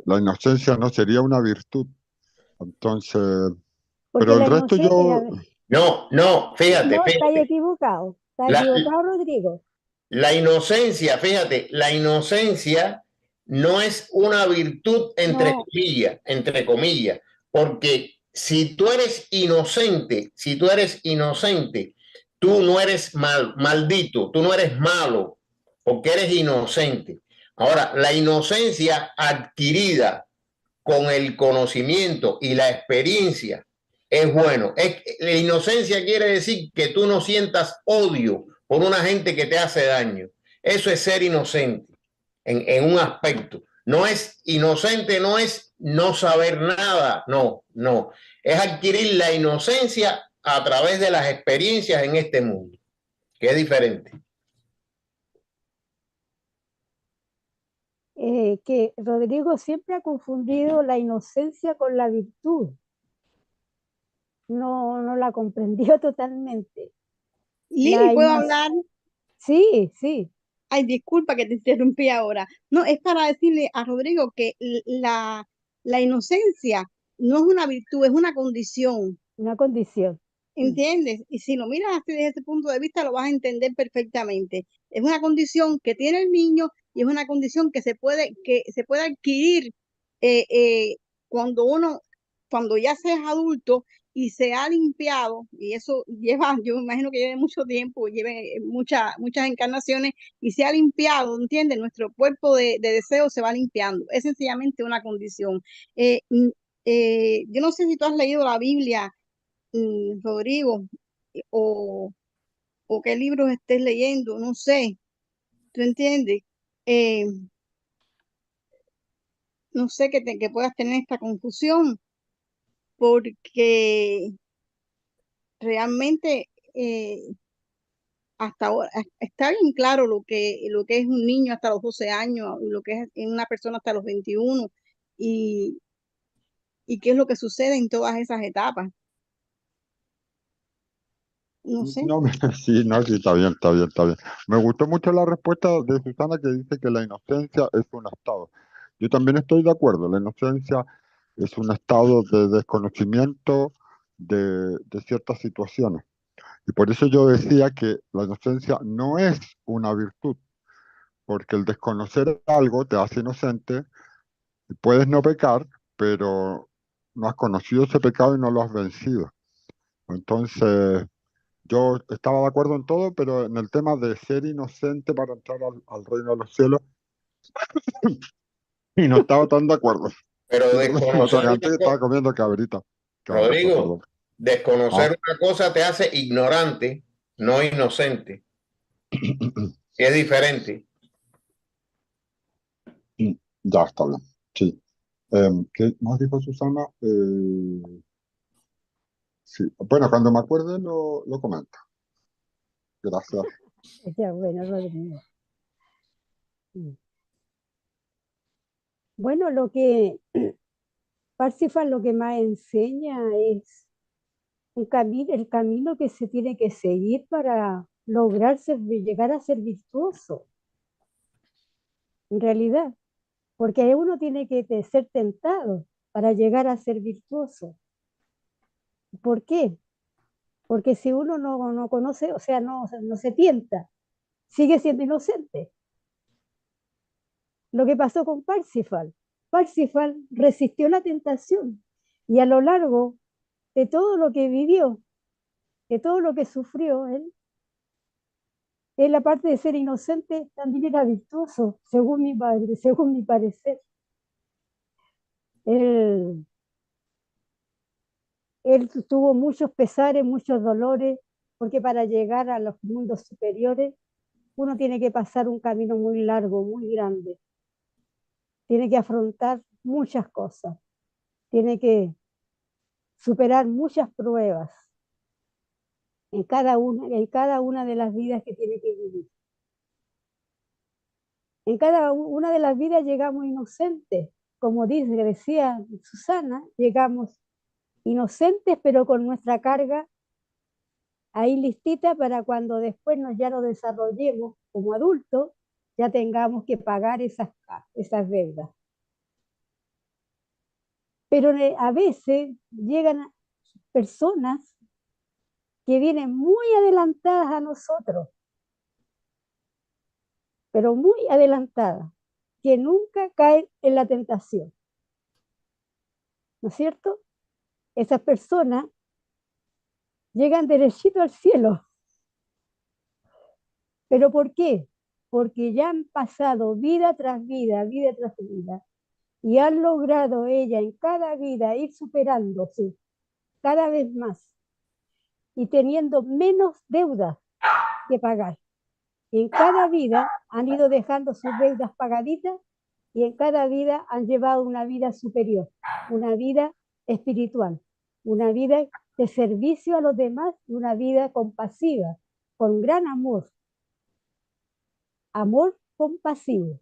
[SPEAKER 1] la inocencia no sería una virtud. Entonces,
[SPEAKER 2] Porque
[SPEAKER 1] pero el
[SPEAKER 2] la
[SPEAKER 1] resto yo,
[SPEAKER 2] inocencia,
[SPEAKER 7] No, fíjate,
[SPEAKER 2] no, está
[SPEAKER 7] fíjate.
[SPEAKER 2] equivocado. Está
[SPEAKER 7] La,
[SPEAKER 2] equivocado, Rodrigo.
[SPEAKER 7] La inocencia, fíjate, la inocencia no es una virtud entre
[SPEAKER 2] No.
[SPEAKER 7] comillas, porque si tú eres inocente, tú no eres maldito, tú no eres malo, porque eres inocente. Ahora, la inocencia adquirida con el conocimiento y la experiencia es bueno. La inocencia quiere decir que tú no sientas odio por una gente que te hace daño. Eso es ser inocente en un aspecto. No es inocente, no es no saber nada, no. Es adquirir la inocencia a través de las experiencias en este mundo, que es diferente.
[SPEAKER 2] Que Rodrigo siempre ha confundido la inocencia con la virtud. No la comprendió totalmente.
[SPEAKER 8] Lili, ¿puedo hablar?
[SPEAKER 2] Sí, sí.
[SPEAKER 8] Ay, disculpa que te interrumpí ahora. No, es para decirle a Rodrigo que la inocencia no es una virtud, es una condición.
[SPEAKER 2] Una condición.
[SPEAKER 8] ¿Entiendes? Y si lo miras así desde ese punto de vista, lo vas a entender perfectamente. Es una condición que tiene el niño y es una condición que se puede adquirir cuando ya se es adulto y se ha limpiado, y eso lleva, yo me imagino que lleve mucho tiempo, lleve muchas encarnaciones, y se ha limpiado, ¿entiendes? Nuestro cuerpo de deseo se va limpiando. Es sencillamente una condición. Yo no sé si tú has leído la Biblia, Rodrigo, o qué libros estés leyendo, no sé, ¿tú entiendes? No sé que puedas tener esta confusión, porque realmente hasta ahora está bien claro lo que es un niño hasta los 12 años, y lo que es una persona hasta los 21, y qué es lo que sucede en todas esas etapas. No sé.
[SPEAKER 1] no, sí, no, sí, está bien. Me gustó mucho la respuesta de Susana, que dice que la inocencia es un estado. Yo también estoy de acuerdo, la inocencia es un estado de desconocimiento, de ciertas situaciones. Y por eso yo decía que la inocencia no es una virtud, porque el desconocer algo te hace inocente y puedes no pecar, pero no has conocido ese pecado y no lo has vencido. Entonces, yo estaba de acuerdo en todo, pero en el tema de ser inocente para entrar al reino de los cielos, y no estaba tan de acuerdo.
[SPEAKER 7] Pero
[SPEAKER 1] Sí, perdón, me
[SPEAKER 7] desconocer
[SPEAKER 1] atraganté y
[SPEAKER 7] una
[SPEAKER 1] estaba
[SPEAKER 7] cosa,
[SPEAKER 1] comiendo cabrita.
[SPEAKER 7] Rodrigo,
[SPEAKER 1] Perdón.
[SPEAKER 7] desconocer
[SPEAKER 1] Ah.
[SPEAKER 7] una cosa te hace ignorante, no inocente. Es diferente.
[SPEAKER 1] Ya está bien. Sí. ¿Qué más dijo Susana? Sí. Bueno, cuando me acuerde lo comento. Gracias.
[SPEAKER 2] Ya, bueno, Rodrigo. Bueno, lo que Parsifal lo que más enseña es el camino que se tiene que seguir para lograr llegar a ser virtuoso, en realidad, porque uno tiene que ser tentado para llegar a ser virtuoso. ¿Por qué? Porque si uno no conoce, o sea, no se tienta, sigue siendo inocente. Lo que pasó con Parsifal. Parsifal resistió la tentación y a lo largo de todo lo que vivió, de todo lo que sufrió él aparte de ser inocente, también era virtuoso, según mi padre, según mi parecer. Él, él tuvo muchos pesares, muchos dolores, porque para llegar a los mundos superiores uno tiene que pasar un camino muy largo, muy grande. Tiene que afrontar muchas cosas, tiene que superar muchas pruebas en cada una de las vidas que tiene que vivir. En cada una de las vidas llegamos inocentes, como decía Susana, llegamos inocentes, pero con nuestra carga ahí listita para cuando después ya nos desarrollemos como adultos, ya tengamos que pagar esas deudas. Pero a veces llegan personas que vienen muy adelantadas a nosotros, pero muy adelantadas, que nunca caen en la tentación. ¿No es cierto? Esas personas llegan derechito al cielo. ¿Pero por qué? Porque ya han pasado vida tras vida, y han logrado ella en cada vida ir superándose cada vez más y teniendo menos deudas que pagar. Y en cada vida han ido dejando sus deudas pagaditas y en cada vida han llevado una vida superior, una vida espiritual, una vida de servicio a los demás, una vida compasiva, con gran amor. Amor compasivo,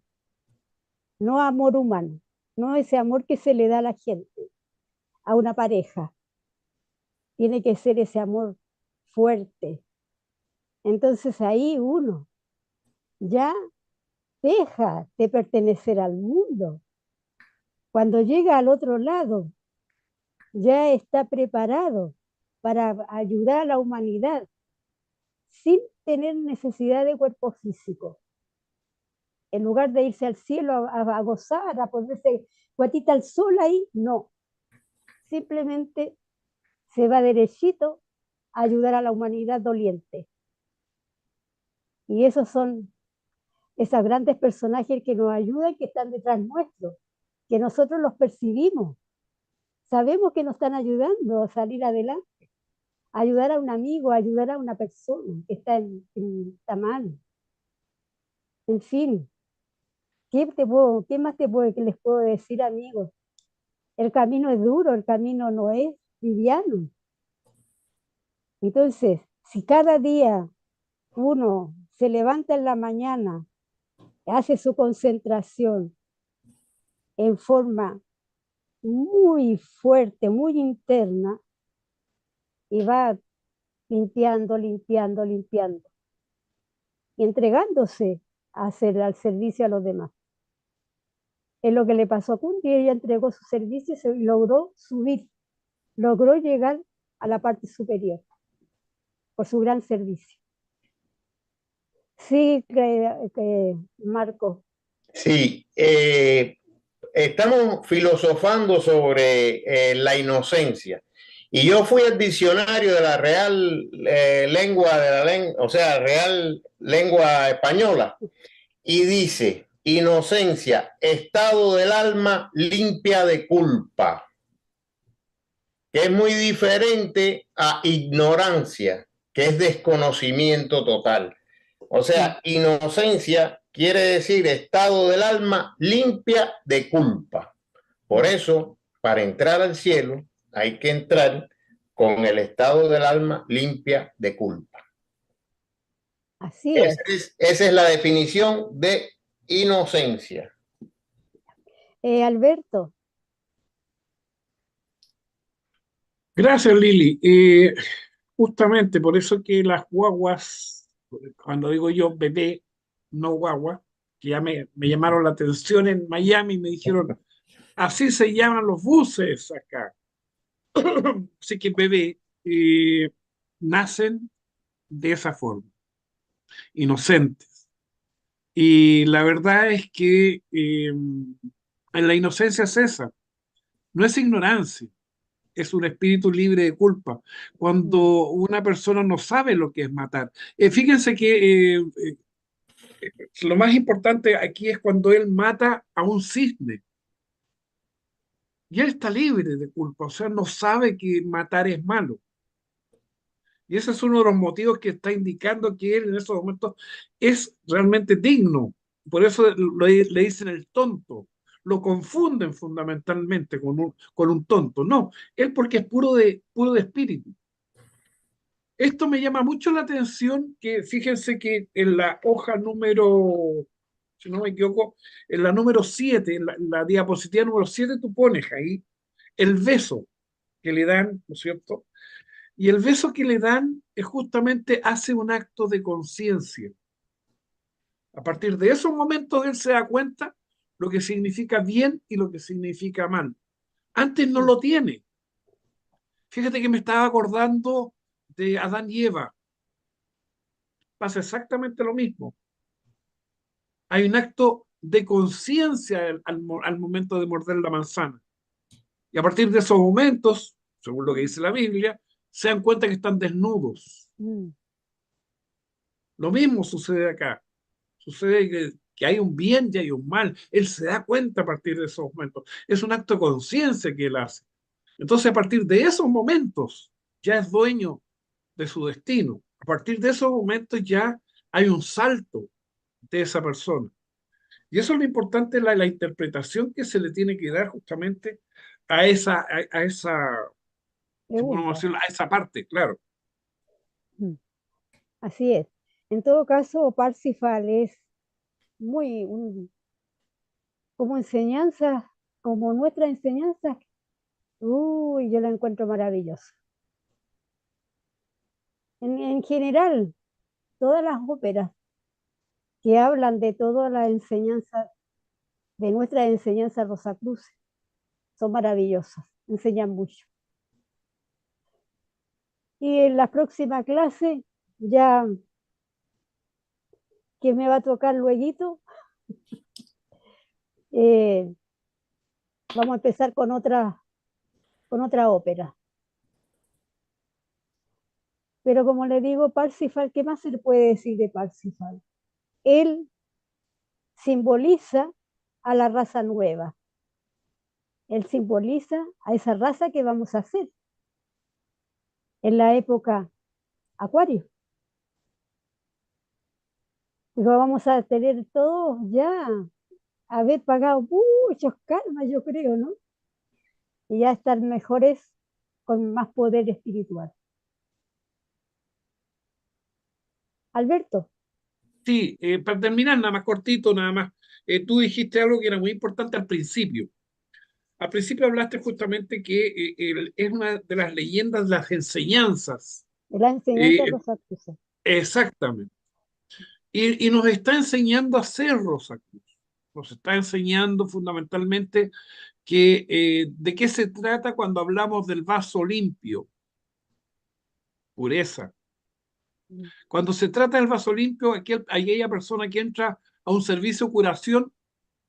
[SPEAKER 2] no amor humano, no ese amor que se le da a la gente, a una pareja. Tiene que ser ese amor fuerte. Entonces ahí uno ya deja de pertenecer al mundo. Cuando llega al otro lado, ya está preparado para ayudar a la humanidad sin tener necesidad de cuerpo físico. En lugar de irse al cielo a gozar, a ponerse guatita al sol ahí, no. Simplemente se va derechito a ayudar a la humanidad doliente. Y esos son esos grandes personajes que nos ayudan, que están detrás nuestro, que nosotros los percibimos. Sabemos que nos están ayudando a salir adelante, a ayudar a un amigo, a ayudar a una persona que está mal. En fin, ¿qué más que les puedo decir, amigos? El camino es duro, el camino no es liviano. Entonces, si cada día uno se levanta en la mañana, hace su concentración en forma muy fuerte, muy interna, y va limpiando, limpiando, limpiando, y entregándose a hacer al servicio a los demás. Es lo que le pasó a Kunti, ella entregó su servicio y logró subir, logró llegar a la parte superior por su gran servicio. Sí, Marco.
[SPEAKER 7] Sí, estamos filosofando sobre la inocencia. Y yo fui al diccionario de la Real Real Lengua Española, y dice: inocencia, estado del alma limpia de culpa, que es muy diferente a ignorancia, que es desconocimiento total. O sea, inocencia quiere decir estado del alma limpia de culpa. Por eso, para entrar al cielo, hay que entrar con el estado del alma limpia de culpa.
[SPEAKER 2] Así es.
[SPEAKER 7] Esa es la definición de inocencia.
[SPEAKER 2] Alberto.
[SPEAKER 6] Gracias, Lili. Justamente por eso que las guaguas, cuando digo yo bebé, no guagua, que ya me llamaron la atención en Miami, me dijeron, así se llaman los buses acá. Así que bebé, nacen de esa forma, inocentes. Y la verdad es que la inocencia es esa, no es ignorancia, es un espíritu libre de culpa. Cuando una persona no sabe lo que es matar. Fíjense que lo más importante aquí es cuando él mata a un cisne. Y él está libre de culpa, o sea, no sabe que matar es malo. Y ese es uno de los motivos que está indicando que él en esos momentos es realmente digno. Por eso le dicen el tonto. Lo confunden fundamentalmente con un tonto. No, él porque es puro de espíritu. Esto me llama mucho la atención, que fíjense que en la hoja número, si no me equivoco, en la número 7, en la diapositiva número 7, tú pones ahí el beso que le dan, ¿no es cierto? Y el beso que le dan es justamente hace un acto de conciencia. A partir de esos momentos él se da cuenta lo que significa bien y lo que significa mal. Antes no lo tiene. Fíjate que me estaba acordando de Adán y Eva. Pasa exactamente lo mismo. Hay un acto de conciencia al momento de morder la manzana. Y a partir de esos momentos, según lo que dice la Biblia, se dan cuenta que están desnudos. Lo mismo sucede acá. Sucede que hay un bien y hay un mal. Él se da cuenta a partir de esos momentos. Es un acto de conciencia que él hace. Entonces, a partir de esos momentos, ya es dueño de su destino. A partir de esos momentos ya hay un salto de esa persona. Y eso es lo importante, la interpretación que se le tiene que dar justamente a esa parte, claro.
[SPEAKER 2] Así es. En todo caso, Parsifal es como enseñanza, como nuestra enseñanza, yo la encuentro maravillosa. En general, todas las óperas que hablan de toda la enseñanza, de nuestra enseñanza Rosacruces, son maravillosas, enseñan mucho. Y en la próxima clase, ya que me va a tocar luego, vamos a empezar con otra ópera. Pero como le digo, Parsifal, ¿qué más se le puede decir de Parsifal? Él simboliza a la raza nueva. Él simboliza a esa raza que vamos a hacer en la época Acuario. Digo, vamos a tener todos ya haber pagado muchos karmas, yo creo, ¿no? Y ya estar mejores con más poder espiritual. Alberto.
[SPEAKER 6] Sí, para terminar, nada más cortito, nada más. Tú dijiste algo que era muy importante al principio. Al principio hablaste justamente que es una de las leyendas, de las enseñanzas.
[SPEAKER 2] De la enseñanza Rosacruces.
[SPEAKER 6] Exactamente. Y nos está enseñando a ser Rosacruz. Nos está enseñando fundamentalmente que, de qué se trata cuando hablamos del vaso limpio. pureza. Cuando se trata del vaso limpio, aquella persona que entra a un servicio de curación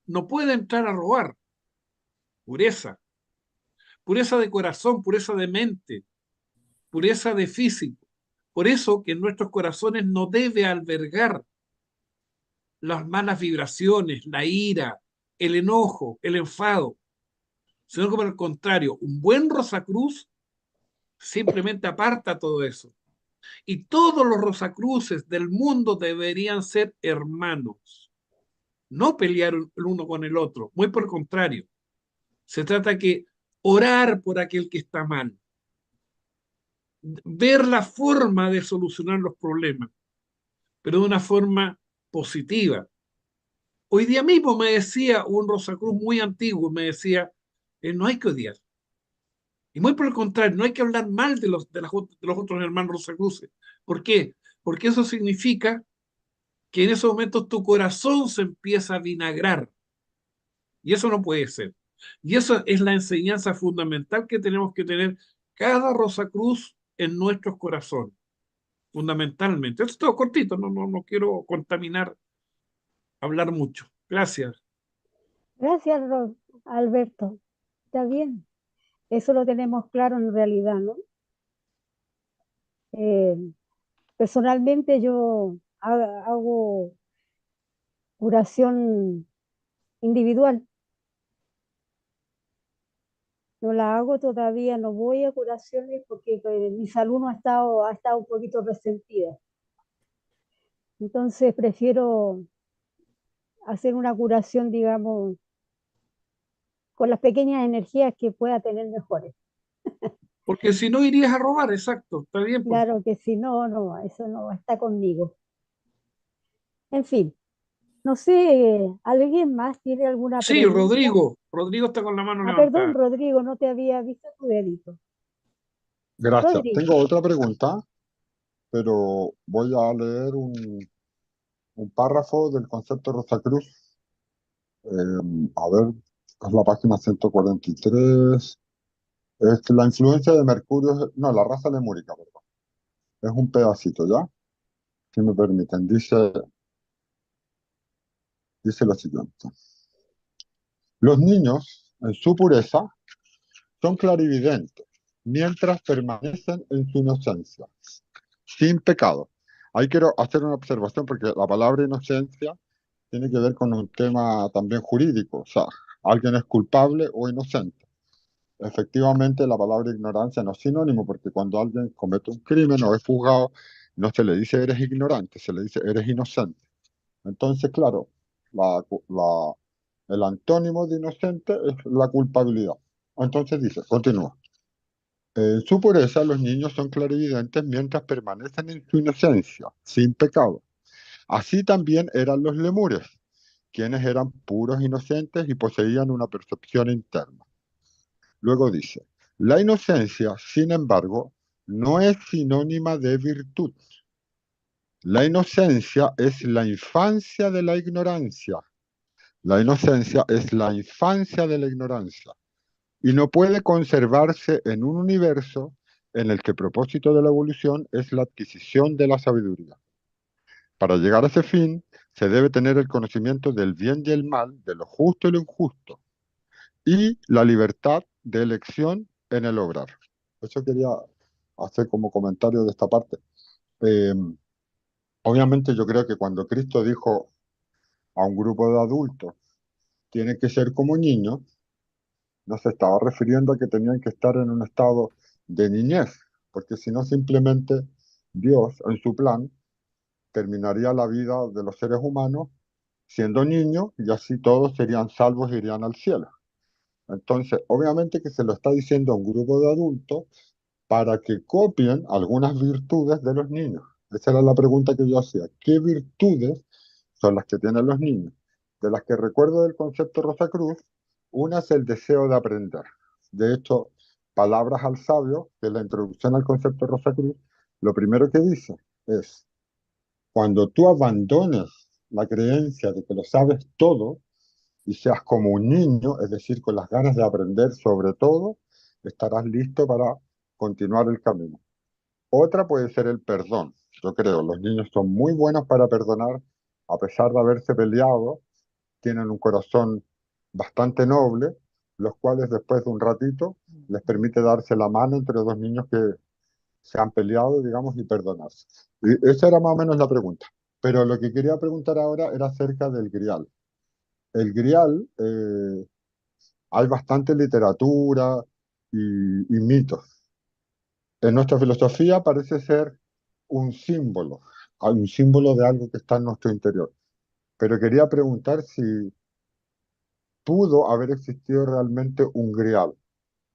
[SPEAKER 6] no puede entrar a robar. Pureza. Pureza de corazón, pureza de mente, pureza de físico. Por eso que en nuestros corazones no debe albergar las malas vibraciones, la ira, el enojo, el enfado, sino que por el contrario, un buen Rosacruz simplemente aparta todo eso. Y todos los Rosacruces del mundo deberían ser hermanos, no pelear el uno con el otro, muy por el contrario. Se trata que orar por aquel que está mal, ver la forma de solucionar los problemas, pero de una forma positiva. Hoy día mismo me decía un Rosacruz muy antiguo, me decía, no hay que odiar. Y muy por el contrario, no hay que hablar mal de los otros hermanos Rosacruces. ¿Por qué? Porque eso significa que en esos momentos tu corazón se empieza a vinagrar. Y eso no puede ser. Y eso es la enseñanza fundamental que tenemos que tener cada Rosacruz en nuestros corazones. Fundamentalmente. Esto es todo cortito, no quiero contaminar, hablar mucho. Gracias.
[SPEAKER 2] Gracias, Alberto. Está bien. Eso lo tenemos claro en realidad, ¿no? Personalmente yo hago curación individual. No la hago todavía, no voy a curaciones porque mi salud no ha estado un poquito resentida. Entonces prefiero hacer una curación, digamos, con las pequeñas energías que pueda tener mejores.
[SPEAKER 6] Porque si no irías a robar, exacto, está bien. Pues.
[SPEAKER 2] Claro que si no, no, eso no está conmigo. En fin, no sé, ¿alguien más tiene alguna
[SPEAKER 6] Sí,
[SPEAKER 2] pregunta?
[SPEAKER 6] Rodrigo está con la mano
[SPEAKER 2] Perdón,
[SPEAKER 6] levantada.
[SPEAKER 2] Rodrigo, no te había visto tu dedito.
[SPEAKER 1] Gracias.
[SPEAKER 2] Rodrigo.
[SPEAKER 1] Tengo otra pregunta, pero voy a leer un párrafo del concepto Rosacruz. A ver, es la página 143. Es la influencia de Mercurio, no, la raza lemúrica, perdón. Es un pedacito, ¿ya? Si me permiten. Dice lo siguiente. Los niños, en su pureza, son clarividentes, mientras permanecen en su inocencia, sin pecado. Ahí quiero hacer una observación porque la palabra inocencia tiene que ver con un tema también jurídico, o sea, alguien es culpable o inocente. Efectivamente, la palabra ignorancia no es sinónimo porque cuando alguien comete un crimen o es juzgado, no se le dice eres ignorante, se le dice eres inocente. Entonces, claro, el antónimo de inocente es la culpabilidad. Entonces dice, continúa. En su pureza, los niños son clarividentes mientras permanecen en su inocencia, sin pecado. Así también eran los lemures, quienes eran puros inocentes y poseían una percepción interna. Luego dice, la inocencia, sin embargo, no es sinónima de virtud. La inocencia es la infancia de la ignorancia. La inocencia es la infancia de la ignorancia y no puede conservarse en un universo en el que el propósito de la evolución es la adquisición de la sabiduría. Para llegar a ese fin, se debe tener el conocimiento del bien y el mal, de lo justo y lo injusto, y la libertad de elección en el obrar. Eso quería hacer como comentario de esta parte. Obviamente yo creo que cuando Cristo dijo a un grupo de adultos, tienen que ser como niños, no se estaba refiriendo a que tenían que estar en un estado de niñez, porque si no simplemente Dios en su plan terminaría la vida de los seres humanos siendo niños y así todos serían salvos e irían al cielo. Entonces, obviamente que se lo está diciendo a un grupo de adultos para que copien algunas virtudes de los niños. Esa era la pregunta que yo hacía. ¿Qué virtudes son las que tienen los niños? De las que recuerdo del concepto Rosacruz, una es el deseo de aprender. De hecho, Palabras al Sabio, que es la introducción al concepto Rosacruz, lo primero que dice es, cuando tú abandones la creencia de que lo sabes todo y seas como un niño, es decir, con las ganas de aprender sobre todo, estarás listo para continuar el camino. Otra puede ser el perdón. Yo creo, los niños son muy buenos para perdonar a pesar de haberse peleado, tienen un corazón bastante noble, los cuales después de un ratito les permite darse la mano entre dos niños que se han peleado, digamos, y perdonarse. Y esa era más o menos la pregunta. Pero lo que quería preguntar ahora era acerca del grial. El grial, hay bastante literatura y mitos. En nuestra filosofía parece ser un símbolo de algo que está en nuestro interior. Pero quería preguntar si pudo haber existido realmente un grial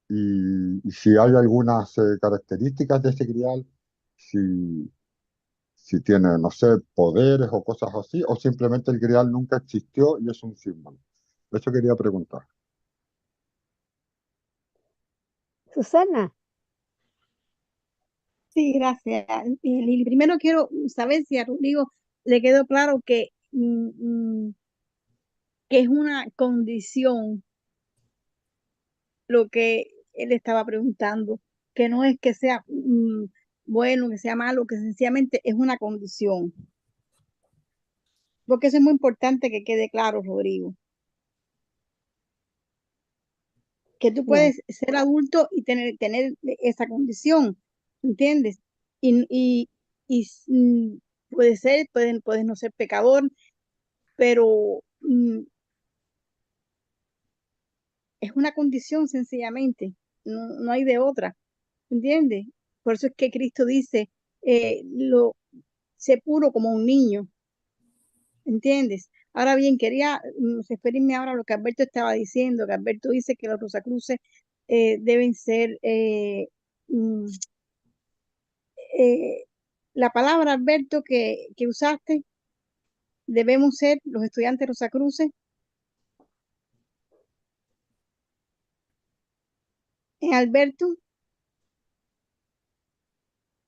[SPEAKER 1] y si hay algunas características de ese grial, si, si tiene, no sé, poderes o cosas así, o simplemente el grial nunca existió y es un símbolo. Eso quería preguntar.
[SPEAKER 2] Susana,
[SPEAKER 8] Sí, gracias. Lili. Primero quiero saber si a Rodrigo le quedó claro que es una condición lo que él estaba preguntando, que no es que sea bueno, que sea malo, que sencillamente es una condición. Porque eso es muy importante que quede claro, Rodrigo. Que tú
[SPEAKER 2] bueno,
[SPEAKER 8] puedes ser adulto y tener esa condición, ¿entiendes? Y puede ser, puedes no ser pecador, pero es una condición sencillamente, no hay de otra, ¿entiendes? Por eso es que Cristo dice, sé puro como un niño, ¿entiendes? Ahora bien, quería referirme ahora a lo que Alberto estaba diciendo, que Alberto dice que los Rosacruces deben ser, mm, la palabra, Alberto, que usaste, debemos ser los estudiantes Rosacruces, Alberto.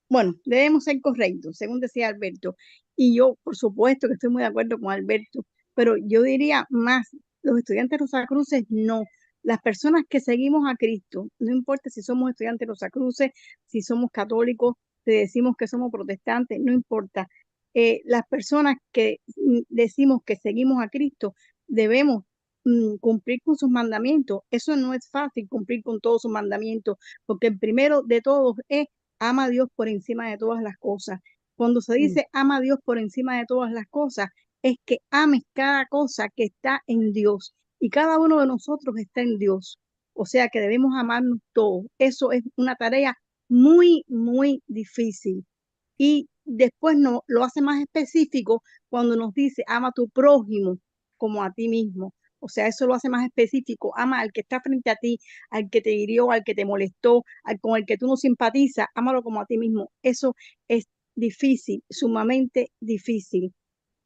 [SPEAKER 8] Bueno, debemos ser correctos, según decía Alberto. Y yo, por supuesto, que estoy muy de acuerdo con Alberto, pero yo diría más, los estudiantes Rosacruces, no. Las personas que seguimos a Cristo, no importa si somos estudiantes Rosacruces, si somos católicos, si decimos que somos protestantes, no importa. Las personas que decimos que seguimos a Cristo, debemos cumplir con sus mandamientos. Eso no es fácil, cumplir con todos sus mandamientos, porque el primero de todos es ama a Dios por encima de todas las cosas. Cuando se dice ama a Dios por encima de todas las cosas, es que ames cada cosa que está en Dios. Y cada uno de nosotros está en Dios. O sea que debemos amarnos todos. Eso es una tarea muy, muy difícil. Y después no, lo hace más específico cuando nos dice ama a tu prójimo como a ti mismo. O sea, eso lo hace más específico. Ama al que está frente a ti, al que te hirió, al que te molestó, con el que tú no simpatizas, ámalo como a ti mismo. Eso es difícil, sumamente difícil.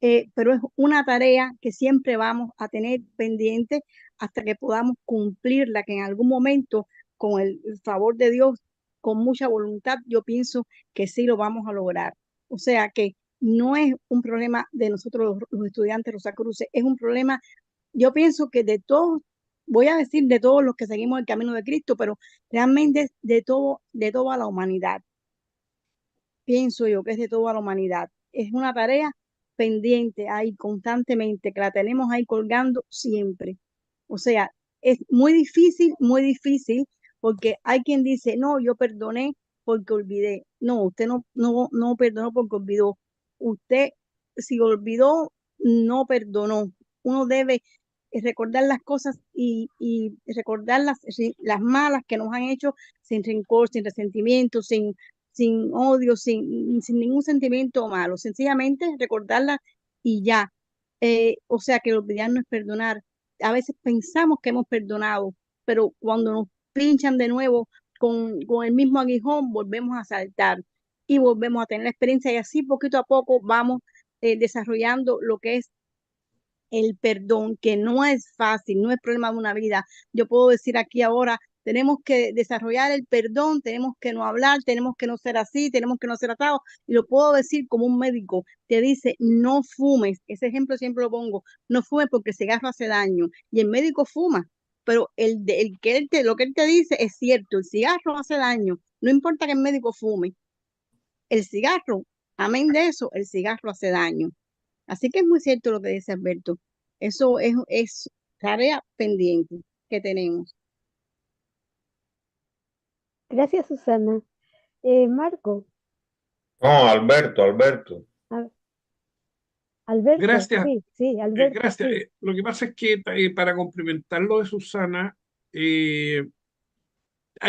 [SPEAKER 8] Pero es una tarea que siempre vamos a tener pendiente hasta que podamos cumplirla, que en algún momento, con el favor de Dios, con mucha voluntad, yo pienso que sí lo vamos a lograr. O sea que no es un problema de nosotros los estudiantes Rosacruces, es un problema, yo pienso que de todos, voy a decir de todos los que seguimos el camino de Cristo, pero realmente es de toda la humanidad. Pienso yo que es de toda la humanidad. Es una tarea pendiente ahí constantemente, que la tenemos ahí colgando siempre. O sea, es muy difícil, porque hay quien dice, no, yo perdoné porque olvidé. No, usted no perdonó porque olvidó. Usted, si olvidó, no perdonó. Uno debe recordar las cosas y recordar las malas que nos han hecho sin rencor, sin resentimiento, sin odio, sin ningún sentimiento malo, sencillamente recordarla y ya. O sea que olvidar no es perdonar. A veces pensamos que hemos perdonado, pero cuando nos pinchan de nuevo con el mismo aguijón, volvemos a saltar y volvemos a tener la experiencia y así poquito a poco vamos desarrollando lo que es el perdón, que no es fácil, no es problema de una vida. Yo puedo decir aquí ahora, tenemos que desarrollar el perdón, tenemos que no hablar, tenemos que no ser así, tenemos que no ser atado. Y lo puedo decir como un médico te dice, no fumes. Ese ejemplo siempre lo pongo, no fumes porque el cigarro hace daño. Y el médico fuma, pero lo que él te dice es cierto, el cigarro hace daño. No importa que el médico fume. el cigarro. Amén de eso, el cigarro hace daño. Así que es muy cierto lo que dice Alberto. Eso es tarea pendiente que tenemos.
[SPEAKER 2] Gracias, Susana. Marco,
[SPEAKER 7] No, Alberto.
[SPEAKER 2] a- Alberto,
[SPEAKER 6] Gracias,
[SPEAKER 2] sí, Alberto,
[SPEAKER 6] gracias.
[SPEAKER 2] sí.
[SPEAKER 6] Lo que pasa es que para complementar lo de Susana, hay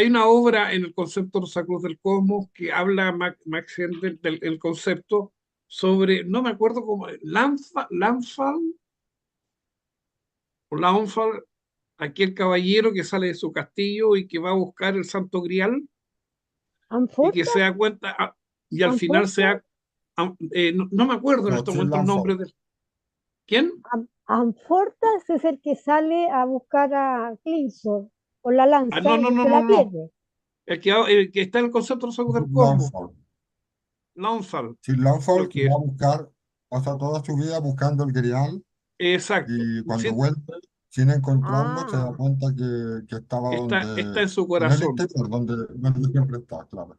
[SPEAKER 6] una obra en el concepto de los sacros del cosmos que habla Max Hendel del el concepto sobre, no me acuerdo cómo, Launfal, aquel caballero que sale de su castillo y que va a buscar el Santo Grial y que
[SPEAKER 2] ¿Anforta?
[SPEAKER 6] se da cuenta, y al final no me acuerdo en
[SPEAKER 1] No,
[SPEAKER 6] estos
[SPEAKER 1] Till
[SPEAKER 6] momentos el nombre
[SPEAKER 1] Lanford.
[SPEAKER 6] de... ¿Quién?
[SPEAKER 2] Anfortas es el que sale a buscar a Clinson con la lanza y se la
[SPEAKER 6] No.
[SPEAKER 2] pierde.
[SPEAKER 6] El que está en el concepto de los sacros del cosmos,
[SPEAKER 1] Lanford.
[SPEAKER 6] Launfal,
[SPEAKER 1] Till
[SPEAKER 6] el
[SPEAKER 1] Lanford
[SPEAKER 6] que...
[SPEAKER 1] va a buscar, pasa toda su vida buscando el Grial
[SPEAKER 6] Exacto.
[SPEAKER 1] y cuando
[SPEAKER 6] Sí,
[SPEAKER 1] vuelve, sin encontrarlo, se da
[SPEAKER 2] Ah,
[SPEAKER 1] cuenta que estaba
[SPEAKER 6] está
[SPEAKER 1] donde,
[SPEAKER 6] en su
[SPEAKER 1] en el
[SPEAKER 6] corazón.
[SPEAKER 1] interior, donde siempre está, claro.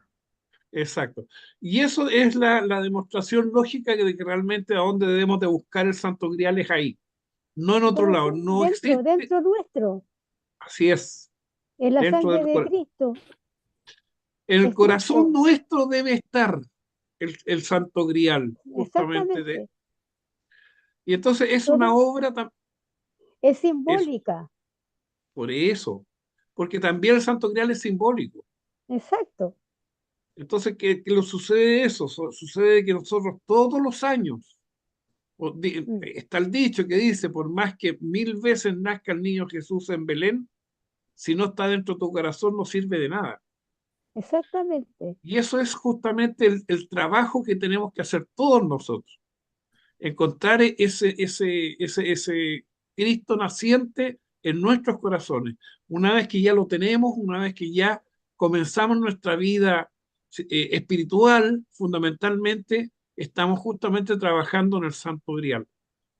[SPEAKER 6] Exacto. Y eso es la demostración lógica de que realmente a dónde debemos de buscar el Santo Grial es ahí, no en otro
[SPEAKER 2] debe
[SPEAKER 6] lado.
[SPEAKER 2] ser
[SPEAKER 6] No existe.
[SPEAKER 2] dentro nuestro,
[SPEAKER 6] Así es.
[SPEAKER 2] es la
[SPEAKER 6] Dentro
[SPEAKER 2] sangre
[SPEAKER 6] del
[SPEAKER 2] de Cristo,
[SPEAKER 6] en el
[SPEAKER 2] es
[SPEAKER 6] corazón
[SPEAKER 2] Cristo,
[SPEAKER 6] nuestro debe estar el Santo Grial, justamente de.
[SPEAKER 2] exactamente.
[SPEAKER 6] Y entonces es una
[SPEAKER 2] Todo
[SPEAKER 6] obra
[SPEAKER 2] es
[SPEAKER 6] es
[SPEAKER 2] simbólica,
[SPEAKER 6] por eso, porque también el Santo Grial es simbólico.
[SPEAKER 2] exacto.
[SPEAKER 6] Entonces, ¿qué lo sucede eso? Sucede que nosotros todos los años,
[SPEAKER 2] Mm,
[SPEAKER 6] está el dicho que dice, por más que 1000 veces nazca el niño Jesús en Belén, si no está dentro de tu corazón no sirve de nada.
[SPEAKER 2] exactamente.
[SPEAKER 6] Y eso es justamente el trabajo que tenemos que hacer todos nosotros. Encontrar ese Cristo naciente en nuestros corazones. Una vez que ya lo tenemos, una vez que ya comenzamos nuestra vida espiritual, fundamentalmente, estamos justamente trabajando en el Santo Grial.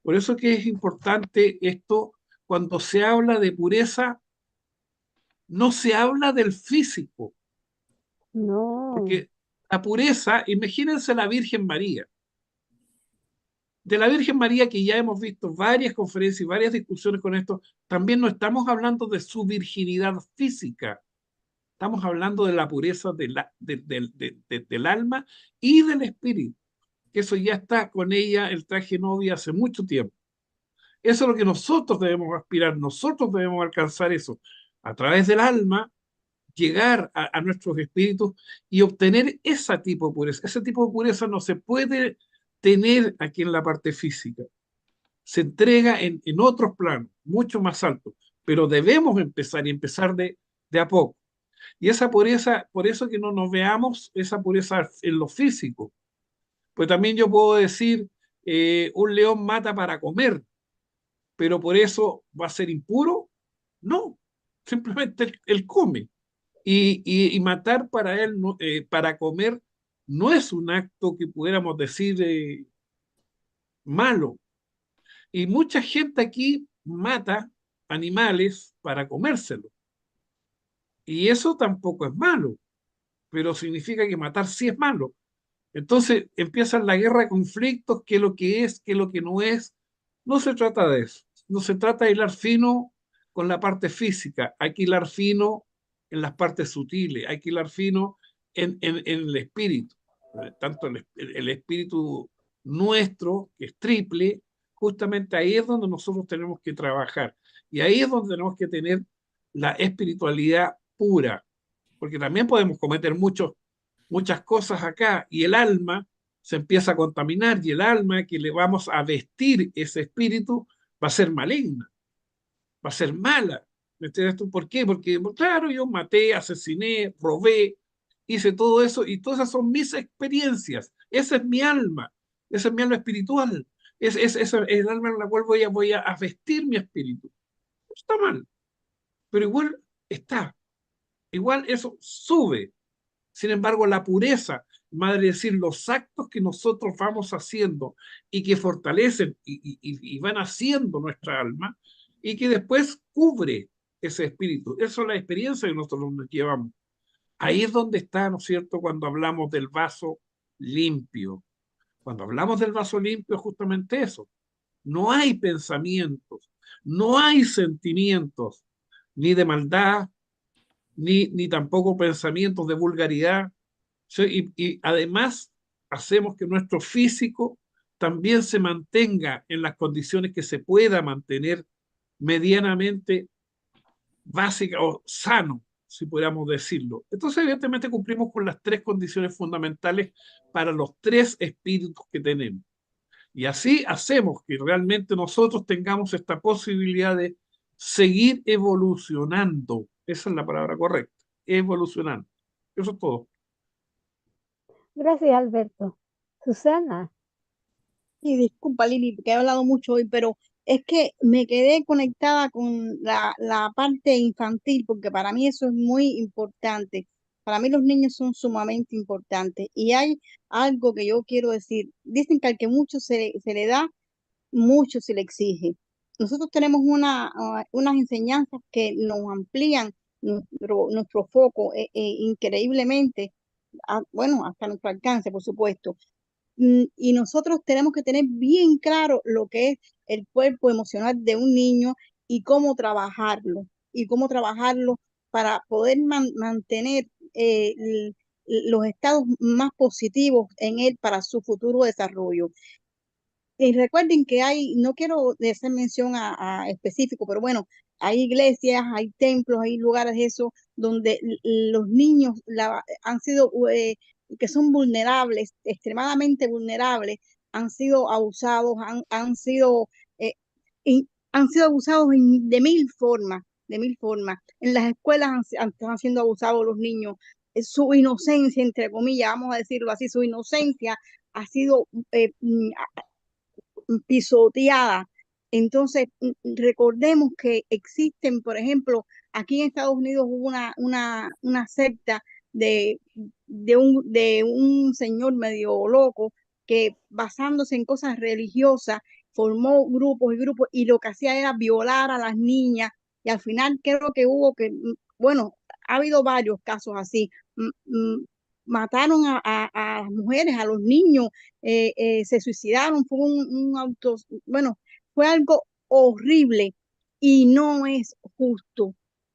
[SPEAKER 6] Por eso que es importante esto, cuando se habla de pureza, no se habla del físico,
[SPEAKER 2] No,
[SPEAKER 6] porque la pureza, imagínense la Virgen María. De la Virgen María, que ya hemos visto varias conferencias y varias discusiones con esto, también no estamos hablando de su virginidad física, estamos hablando de la pureza del alma y del espíritu, que eso ya está con ella, el traje novia, hace mucho tiempo. Eso es lo que nosotros debemos aspirar, nosotros debemos alcanzar eso, a través del alma, llegar a nuestros espíritus y obtener ese tipo de pureza. Ese tipo de pureza no se puede tener aquí en la parte física, se entrega en otros planos, mucho más altos, pero debemos empezar y empezar de a poco. Y esa pureza, por eso que no nos veamos esa pureza en lo físico. Pues también yo puedo decir, un león mata para comer, pero por eso va a ser impuro. No, simplemente él come. Y matar para él, para comer, no es un acto que pudiéramos decir malo. Y mucha gente aquí mata animales para comérselos. Y eso tampoco es malo, pero significa que matar sí es malo. Entonces empiezan la guerra de conflictos, qué es lo que es, qué es lo que no es. No se trata de eso. No se trata de hilar fino con la parte física. Hay que hilar fino en las partes sutiles. Hay que hilar fino en el espíritu. Tanto el espíritu nuestro, que es triple, justamente ahí es donde nosotros tenemos que trabajar. Y ahí es donde tenemos que tener la espiritualidad pura. Porque también podemos cometer muchas cosas acá y el alma se empieza a contaminar y el alma que le vamos a vestir ese espíritu va a ser maligna, va a ser mala. ¿Me entiendes tú? ¿Por qué? Porque, claro, yo maté, asesiné, robé, hice todo eso y todas esas son mis experiencias. Esa es mi alma, esa es mi alma espiritual. Es el alma en la cual voy a vestir mi espíritu. No está mal, pero igual está. Igual eso sube. Sin embargo, la pureza, madre, es decir, los actos que nosotros vamos haciendo y que fortalecen y van haciendo nuestra alma y que después cubre ese espíritu. Eso es la experiencia que nosotros nos llevamos. Ahí es donde está, ¿no es cierto?, cuando hablamos del vaso limpio. Cuando hablamos del vaso limpio, es justamente eso. No hay pensamientos, no hay sentimientos, ni de maldad, ni tampoco pensamientos de vulgaridad. Y además hacemos que nuestro físico también se mantenga en las condiciones que se pueda mantener medianamente básica o sano, si pudiéramos decirlo. Entonces, evidentemente, cumplimos con las tres condiciones fundamentales para los tres espíritus que tenemos. Y así hacemos que realmente nosotros tengamos esta posibilidad de seguir evolucionando. Esa es la palabra correcta, evolucionando. Eso es todo.
[SPEAKER 2] Gracias, Alberto. Susana.
[SPEAKER 8] Y disculpa, Lili, porque he hablado mucho hoy, pero es que me quedé conectada con la parte infantil, porque para mí eso es muy importante. Para mí los niños son sumamente importantes. Y hay algo que yo quiero decir. Dicen que al que mucho se le da, mucho se le exige. Nosotros tenemos unas enseñanzas que nos amplían nuestro foco increíblemente, bueno, hasta nuestro alcance, por supuesto. Y nosotros tenemos que tener bien claro lo que es el cuerpo emocional de un niño y cómo trabajarlo para poder mantener los estados más positivos en él para su futuro desarrollo. Y recuerden que no quiero hacer mención a específico, pero bueno, hay iglesias, hay templos, hay lugares eso donde los niños han sido, que son vulnerables, extremadamente vulnerables, han sido abusados, han sido abusados de mil formas, de mil formas. En las escuelas están siendo abusados los niños. Su inocencia, entre comillas, vamos a decirlo así, su inocencia ha sido pisoteada. Entonces, recordemos que existen, por ejemplo, aquí en Estados Unidos hubo una secta de un señor medio loco que, basándose en cosas religiosas, formó grupos y grupos, y lo que hacía era violar a las niñas, y al final creo que bueno, ha habido varios casos así. Mataron a las mujeres, a los niños, se suicidaron, fue bueno, fue algo horrible y no es justo,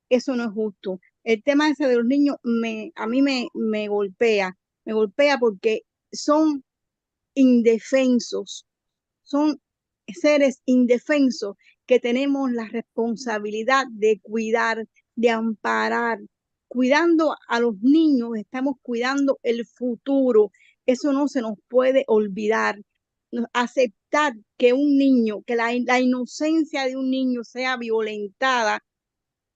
[SPEAKER 8] eso no es justo. El tema ese de los niños a mí me golpea porque son indefensos, son seres indefensos que tenemos la responsabilidad de cuidar, de amparar. Cuidando a los niños, estamos cuidando el futuro. Eso no se nos puede olvidar. Aceptar que un niño, que la inocencia de un niño sea violentada,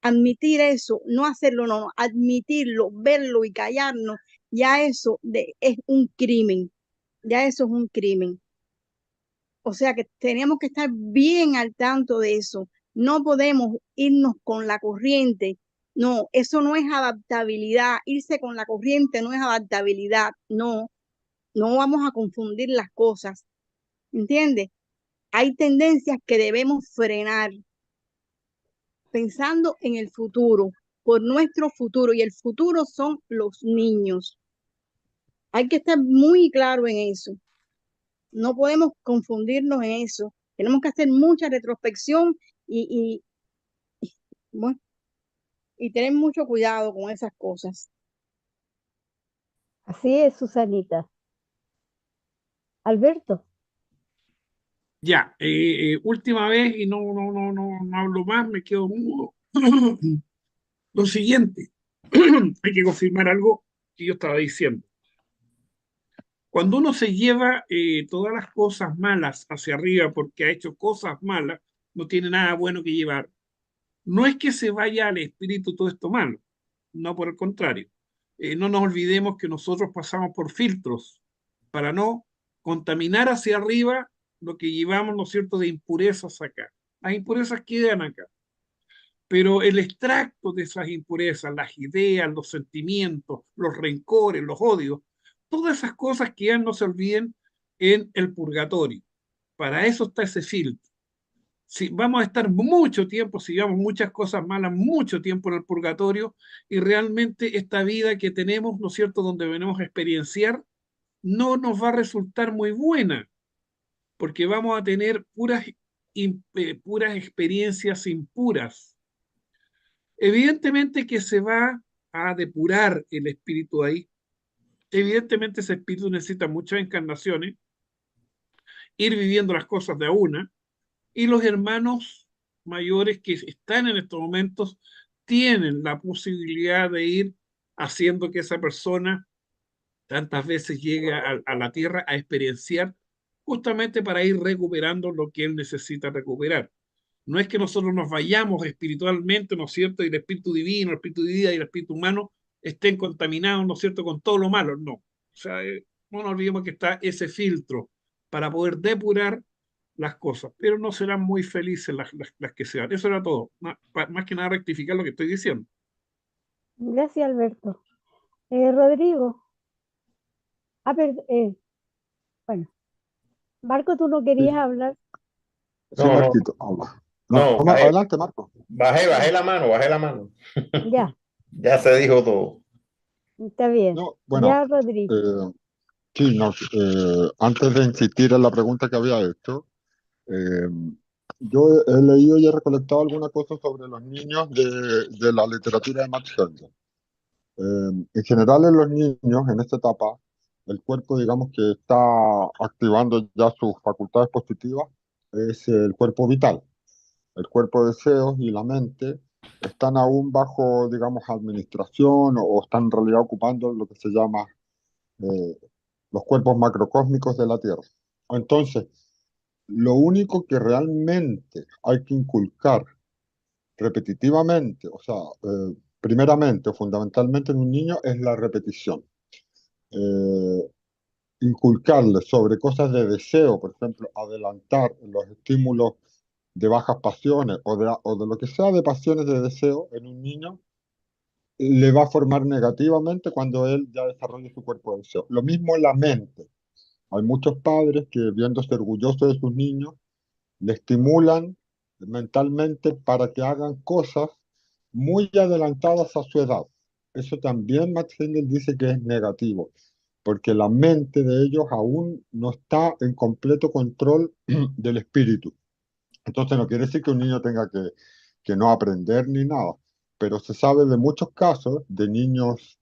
[SPEAKER 8] admitir eso, no hacerlo, no, admitirlo, verlo y callarnos, ya eso es un crimen. Ya eso es un crimen. O sea que tenemos que estar bien al tanto de eso. No podemos irnos con la corriente. No, eso no es adaptabilidad. Irse con la corriente no es adaptabilidad. No, no vamos a confundir las cosas. ¿Entiendes? Hay tendencias que debemos frenar pensando en el futuro, por nuestro futuro. Y el futuro son los niños. Hay que estar muy claro en eso. No podemos confundirnos en eso. Tenemos que hacer mucha retrospección bueno, y tener mucho cuidado con esas cosas.
[SPEAKER 2] Así es, Susanita. Alberto.
[SPEAKER 6] Ya, última vez y no hablo más, me quedo mudo. Lo siguiente, hay que confirmar algo que yo estaba diciendo. Cuando uno se lleva todas las cosas malas hacia arriba porque ha hecho cosas malas, no tiene nada bueno que llevar. No es que se vaya al espíritu todo esto malo, no, por el contrario. No nos olvidemos que nosotros pasamos por filtros para no contaminar hacia arriba lo que llevamos, ¿no es cierto?, de impurezas acá. Las impurezas quedan acá. Pero el extracto de esas impurezas, las ideas, los sentimientos, los rencores, los odios, todas esas cosas que ya no se olviden en el purgatorio. Para eso está ese filtro. Si vamos a estar mucho tiempo, si llevamos muchas cosas malas, mucho tiempo en el purgatorio, y realmente esta vida que tenemos, ¿no es cierto?, donde venimos a experienciar, no nos va a resultar muy buena, porque vamos a tener puras experiencias impuras. Evidentemente que se va a depurar el espíritu ahí. Evidentemente ese espíritu necesita muchas encarnaciones, ir viviendo las cosas de a una, y los hermanos mayores que están en estos momentos tienen la posibilidad de ir haciendo que esa persona tantas veces llegue a la tierra a experienciar, justamente para ir recuperando lo que él necesita recuperar. No es que nosotros nos vayamos espiritualmente, ¿no es cierto? Y el espíritu divino, el espíritu de vida y el espíritu humano estén contaminados, ¿no es cierto?, con todo lo malo. No. O sea, no nos olvidemos que está ese filtro para poder depurar las cosas, pero no serán muy felices las que sean. Eso era todo. Más que nada rectificar lo que estoy diciendo.
[SPEAKER 2] Gracias, Alberto. Rodrigo. Bueno, Marco, tú no querías
[SPEAKER 1] Sí,
[SPEAKER 2] hablar.
[SPEAKER 1] sí,
[SPEAKER 7] No, no,
[SPEAKER 1] Marquito, habla. No,
[SPEAKER 7] no,
[SPEAKER 1] adelante, Marco.
[SPEAKER 7] bajé
[SPEAKER 2] Ya,
[SPEAKER 7] la mano.
[SPEAKER 2] ya,
[SPEAKER 7] Ya se dijo todo.
[SPEAKER 2] está bien.
[SPEAKER 1] No, bueno,
[SPEAKER 2] Ya, Rodrigo.
[SPEAKER 1] sí, no, antes de insistir en la pregunta que había hecho, eh, yo he leído y he recolectado alguna cosa sobre los niños de la literatura de Max Herndon. En general, en los niños, en esta etapa, el cuerpo, digamos que está activando ya sus facultades positivas, es el cuerpo vital. El cuerpo de deseos y la mente están aún bajo, digamos, administración o están en realidad ocupando lo que se llama eh, los cuerpos macrocósmicos de la Tierra. Entonces, lo único que realmente hay que inculcar repetitivamente, o sea, primeramente o fundamentalmente en un niño es la repetición. Eh, Inculcarle sobre cosas de deseo, por ejemplo, adelantar los estímulos de bajas pasiones o de lo que sea de pasiones de deseo en un niño, le va a formar negativamente cuando él ya desarrolle su cuerpo de deseo. Lo mismo en la mente. Hay muchos padres que, viéndose orgullosos de sus niños, le estimulan mentalmente para que hagan cosas muy adelantadas a su edad. Eso también Max Heindel dice que es negativo, porque la mente de ellos aún no está en completo control del espíritu. Entonces no quiere decir que un niño tenga que no aprender ni nada, pero se sabe de muchos casos de niños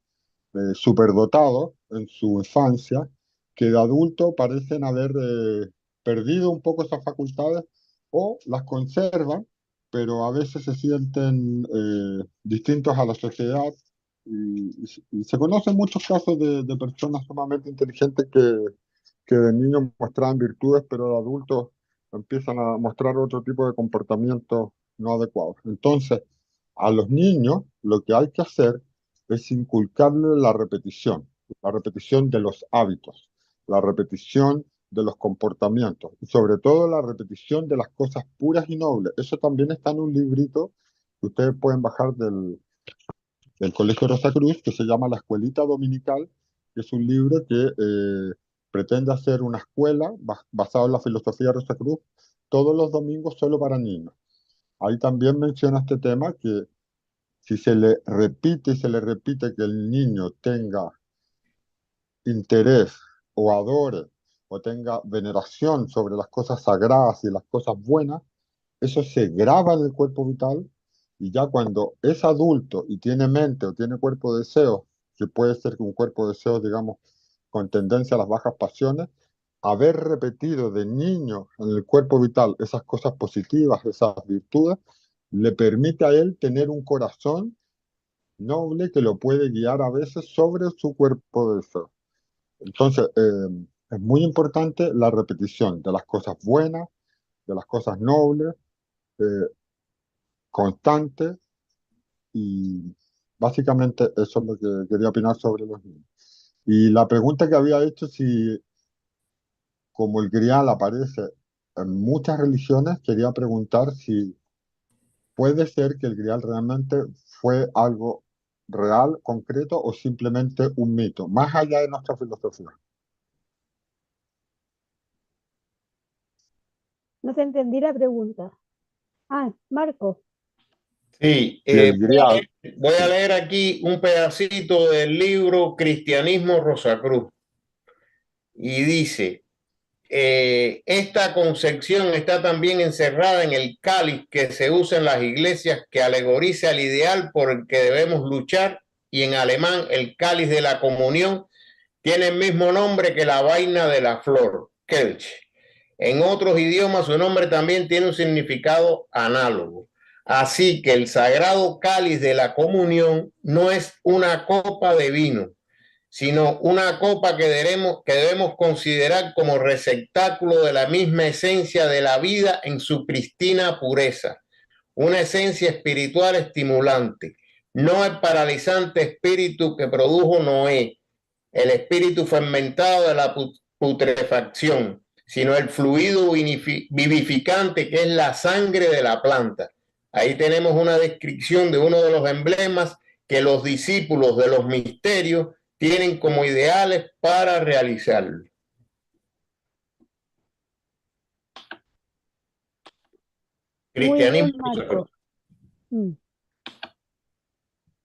[SPEAKER 1] superdotados en su infancia que de adulto parecen haber perdido un poco esas facultades o las conservan, pero a veces se sienten distintos a la sociedad y se conocen muchos casos de personas sumamente inteligentes que de niños mostraban virtudes, pero de adultos empiezan a mostrar otro tipo de comportamientos no adecuados. Entonces, a los niños lo que hay que hacer es inculcarle la repetición de los hábitos, la repetición de los comportamientos y sobre todo la repetición de las cosas puras y nobles. Eso también está en un librito que ustedes pueden bajar del Colegio Rosa Cruz, que se llama La Escuelita Dominical, que es un libro que pretende hacer una escuela basada en la filosofía de Rosa Cruz todos los domingos solo para niños. Ahí también menciona este tema que si se le repite y se le repite que el niño tenga interés o adore o tenga veneración sobre las cosas sagradas y las cosas buenas, eso se graba en el cuerpo vital y ya cuando es adulto y tiene mente o tiene cuerpo de deseos, que puede ser un cuerpo de deseos, digamos, con tendencia a las bajas pasiones, haber repetido de niño en el cuerpo vital esas cosas positivas, esas virtudes, le permite a él tener un corazón noble que lo puede guiar a veces sobre su cuerpo de deseo. Entonces, es muy importante la repetición de las cosas buenas, de las cosas nobles, eh, constante, y básicamente eso es lo que quería opinar sobre los niños. Y la pregunta que había hecho, si como el grial aparece en muchas religiones, quería preguntar si puede ser que el grial realmente fue algo real, concreto o simplemente un mito, más allá de nuestra filosofía.
[SPEAKER 2] No te entendí la pregunta. Marco.
[SPEAKER 7] Sí,
[SPEAKER 1] Y el grial,
[SPEAKER 7] voy a
[SPEAKER 1] sí.
[SPEAKER 7] leer aquí un pedacito del libro Cristianismo Rosacruz. y dice, esta concepción está también encerrada en el cáliz que se usa en las iglesias, que alegoriza el ideal por el que debemos luchar, y en alemán el cáliz de la comunión tiene el mismo nombre que la vaina de la flor, Kelch. En otros idiomas su nombre también tiene un significado análogo. Así que el sagrado cáliz de la comunión no es una copa de vino, sino una copa que debemos considerar como receptáculo de la misma esencia de la vida en su pristina pureza, una esencia espiritual estimulante, no el paralizante espíritu que produjo Noé, el espíritu fermentado de la putrefacción, sino el fluido vivificante que es la sangre de la planta. Ahí tenemos una descripción de uno de los emblemas que los discípulos de los misterios tienen como ideales para realizarlo. Cristianismo.
[SPEAKER 2] Muy bien, Marco.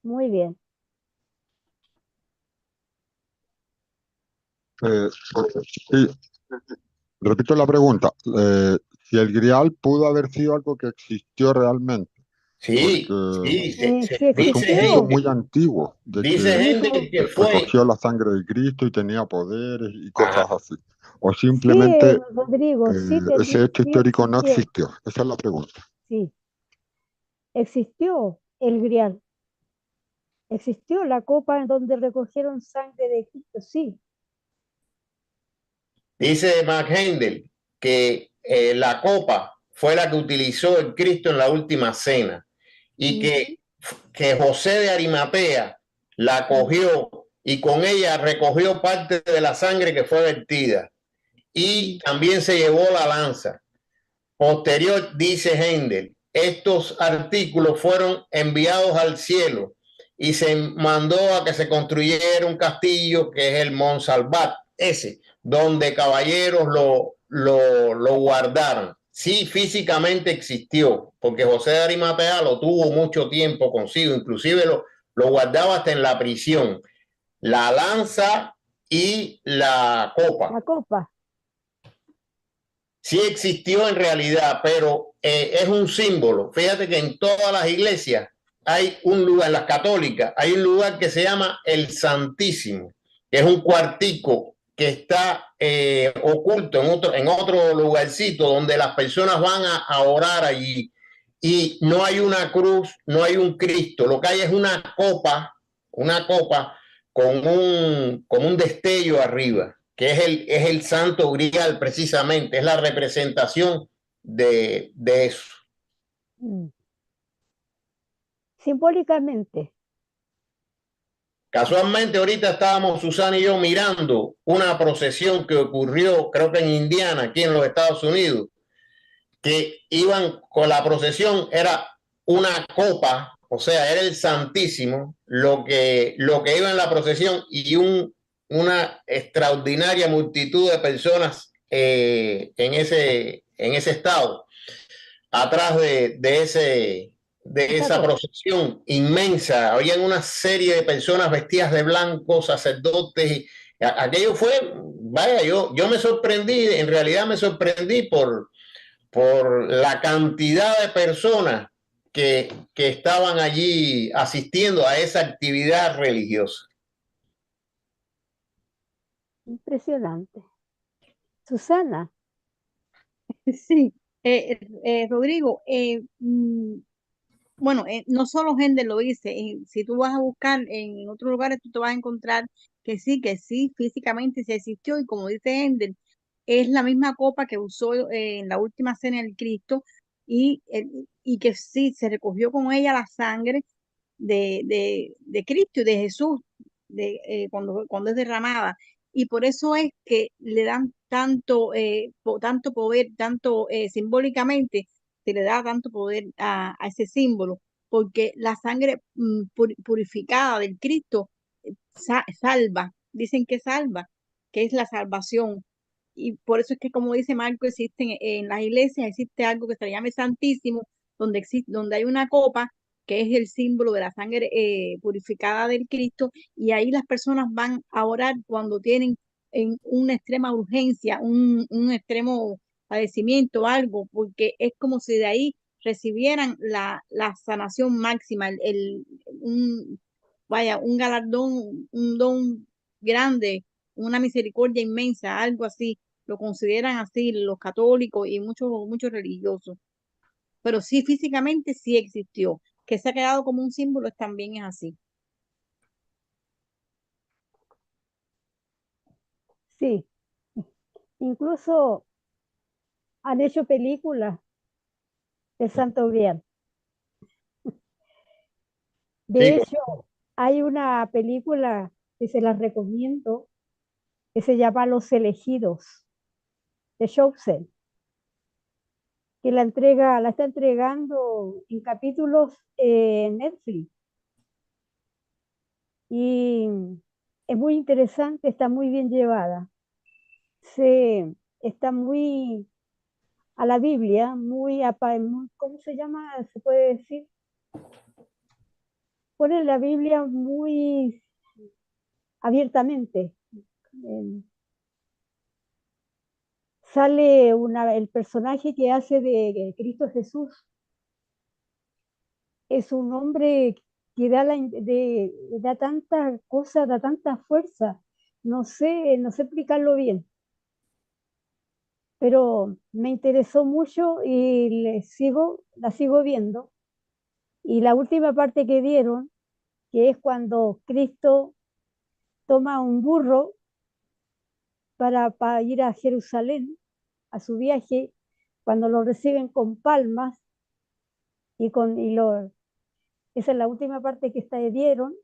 [SPEAKER 2] Muy bien.
[SPEAKER 1] Sí. Repito la pregunta. Si el grial pudo haber sido algo que existió realmente.
[SPEAKER 7] Sí,
[SPEAKER 1] Porque
[SPEAKER 7] sí,
[SPEAKER 2] Sí
[SPEAKER 1] es un
[SPEAKER 2] existió.
[SPEAKER 1] mito muy antiguo de
[SPEAKER 7] dice
[SPEAKER 1] que
[SPEAKER 7] Hendel que fue.
[SPEAKER 1] recogió la sangre de Cristo y tenía poderes y cosas así. O
[SPEAKER 2] Sí,
[SPEAKER 1] simplemente
[SPEAKER 2] Rodrigo, sí,
[SPEAKER 1] ese hecho
[SPEAKER 2] sí
[SPEAKER 1] histórico no
[SPEAKER 2] existió.
[SPEAKER 1] existió. Esa es la pregunta.
[SPEAKER 2] Sí, existió el grial. Existió la copa en donde recogieron sangre de Cristo, sí.
[SPEAKER 7] Dice Max Hendel que la copa fue la que utilizó el Cristo en la última cena y que José de Arimatea la cogió y con ella recogió parte de la sangre que fue vertida y también se llevó la lanza. Posterior, dice Hendel, estos artículos fueron enviados al cielo y se mandó a que se construyera un castillo que es el Montsalvat, ese, donde caballeros lo guardaron. Sí, físicamente existió, porque José de Arimatea lo tuvo mucho tiempo consigo, inclusive lo guardaba hasta en la prisión. La lanza y la copa.
[SPEAKER 2] La copa.
[SPEAKER 7] Sí existió en realidad, pero es un símbolo. Fíjate que en todas las iglesias hay un lugar, en las católicas, hay un lugar que se llama el Santísimo, que es un cuartico que está oculto en otro lugarcito donde las personas van a orar allí. Y no hay una cruz, no hay un Cristo, lo que hay es una copa con un destello arriba, que es el santo grial precisamente, es la representación de eso.
[SPEAKER 2] Simbólicamente.
[SPEAKER 7] Casualmente ahorita estábamos Susana y yo mirando una procesión que ocurrió, creo que en Indiana, aquí en los Estados Unidos, que iban con la procesión, era una copa, o sea, era el Santísimo, lo que iba en la procesión y una extraordinaria multitud de personas en ese estado, atrás de esa procesión inmensa. Habían una serie de personas vestidas de blanco, sacerdotes. Aquello fue, vaya, yo me sorprendí, en realidad me sorprendí por la cantidad de personas que estaban allí asistiendo a esa actividad religiosa.
[SPEAKER 2] Impresionante. Susana.
[SPEAKER 8] Sí, Rodrigo, bueno, no solo Hendel lo dice, si tú vas a buscar en otros lugares, tú te vas a encontrar que sí, físicamente sí existió, y como dice Hendel, es la misma copa que usó en la última cena del Cristo, y que sí, se recogió con ella la sangre de Cristo y de Jesús cuando es derramada. Y por eso es que le dan tanto poder, simbólicamente, se le da tanto poder a ese símbolo, porque la sangre purificada del Cristo salva, dicen que salva, que es la salvación. Y por eso es que, como dice Marco, existen en las iglesias, existe algo que se llama Santísimo, donde hay una copa que es el símbolo de la sangre purificada del Cristo, y ahí las personas van a orar cuando tienen en una extrema urgencia, un extremo padecimiento, algo, porque es como si de ahí recibieran la sanación máxima, vaya, un galardón, un don grande, una misericordia inmensa, algo así. Lo consideran así los católicos y muchos religiosos. Pero sí, físicamente sí existió. Que se ha quedado como un símbolo también es así.
[SPEAKER 2] Sí, incluso han hecho películas del Santo Grial. De
[SPEAKER 7] Sí,
[SPEAKER 2] hecho, hay una película que se las recomiendo, que se llama Los Elegidos, de Chosen, que la está entregando en capítulos en Netflix. Y es muy interesante, está muy bien llevada. Está muy a la Biblia, ¿cómo se llama? ¿Se puede decir? Pone la Biblia muy abiertamente. Eh, Sale el personaje que hace de Cristo Jesús. Es un hombre que da tanta cosa, da tanta fuerza. No sé explicarlo bien, pero me interesó mucho y la sigo viendo. Y la última parte que dieron, que es cuando Cristo toma un burro para ir a Jerusalén, a su viaje, cuando lo reciben con palmas esa es la última parte que dieron,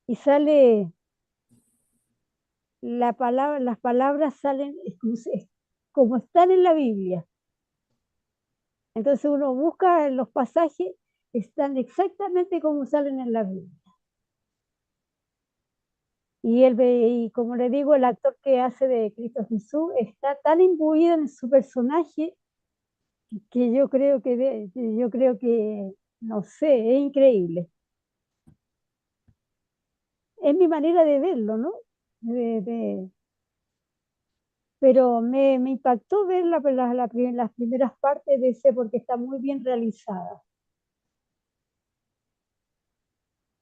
[SPEAKER 2] y sale las palabras salen como están en la Biblia. Entonces uno busca en los pasajes, están exactamente como salen en la Biblia. Y como le digo, el actor que hace de Cristo Jesús está tan imbuido en su personaje que no sé, es increíble. Es mi manera de verlo, ¿no? Pero me impactó ver las primeras partes de ese porque está muy bien realizada.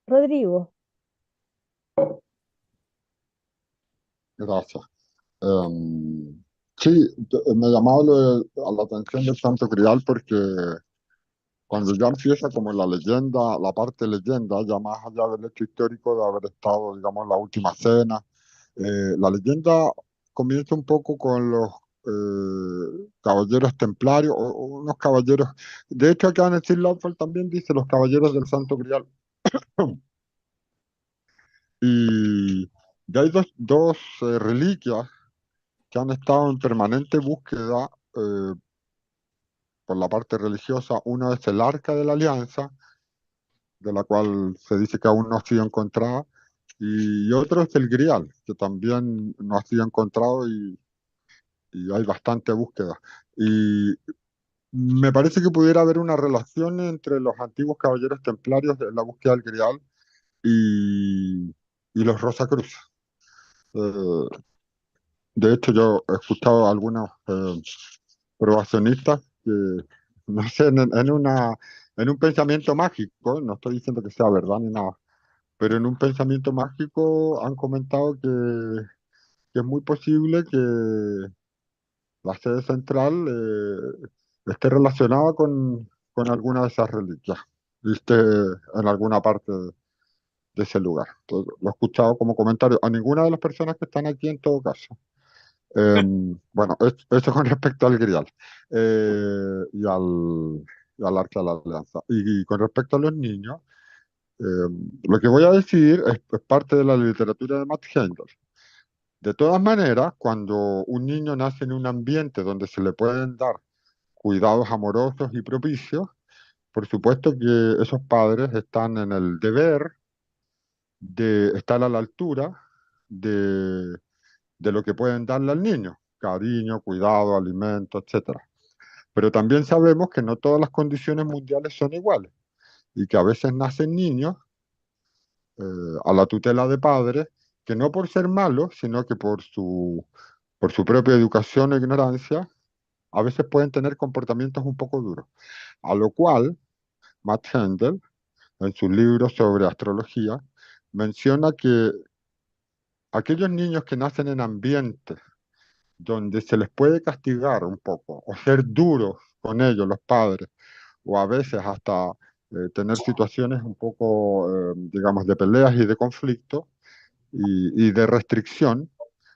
[SPEAKER 2] Rodrigo,
[SPEAKER 1] Gracias. Sí, me llamaba a la atención del Santo Grial porque cuando ya empieza como la leyenda, la parte leyenda, ya más allá del hecho histórico de haber estado, digamos, en la última cena, la leyenda comienza un poco con los caballeros templarios, o unos caballeros. De hecho, acá en el Sir Laurel también dice los caballeros del Santo Grial. Y ya hay dos reliquias que han estado en permanente búsqueda por la parte religiosa. Uno es el Arca de la Alianza, de la cual se dice que aún no ha sido encontrada, y otro es el Grial, que también no ha sido encontrado y hay bastante búsqueda. Y me parece que pudiera haber una relación entre los antiguos caballeros templarios de la búsqueda del Grial y los Rosacruces. Eh, de hecho, yo he escuchado a algunos probacionistas que, no sé, en un pensamiento mágico, no estoy diciendo que sea verdad ni nada, pero en un pensamiento mágico han comentado que es muy posible que la sede central esté relacionada con alguna de esas reliquias y esté en alguna parte de ese lugar. Entonces, lo he escuchado como comentario a ninguna de las personas que están aquí en todo caso. Bueno, eso con respecto al Grial y al Arca de la Alianza. Y con respecto a los niños, lo que voy a decir es parte de la literatura de Matt Handel. De todas maneras, cuando un niño nace en un ambiente donde se le pueden dar cuidados amorosos y propicios, por supuesto que esos padres están en el deber de estar a la altura de lo que pueden darle al niño, cariño, cuidado, alimento, etcétera. Pero también sabemos que no todas las condiciones mundiales son iguales y que a veces nacen niños a la tutela de padres que no por ser malos, sino que por su propia educación o ignorancia, a veces pueden tener comportamientos un poco duros. A lo cual, Matt Handel, en su libro sobre astrología, menciona que aquellos niños que nacen en ambientes donde se les puede castigar un poco o ser duros con ellos, los padres, o a veces hasta tener situaciones un poco, digamos, de peleas y de conflicto y de restricción,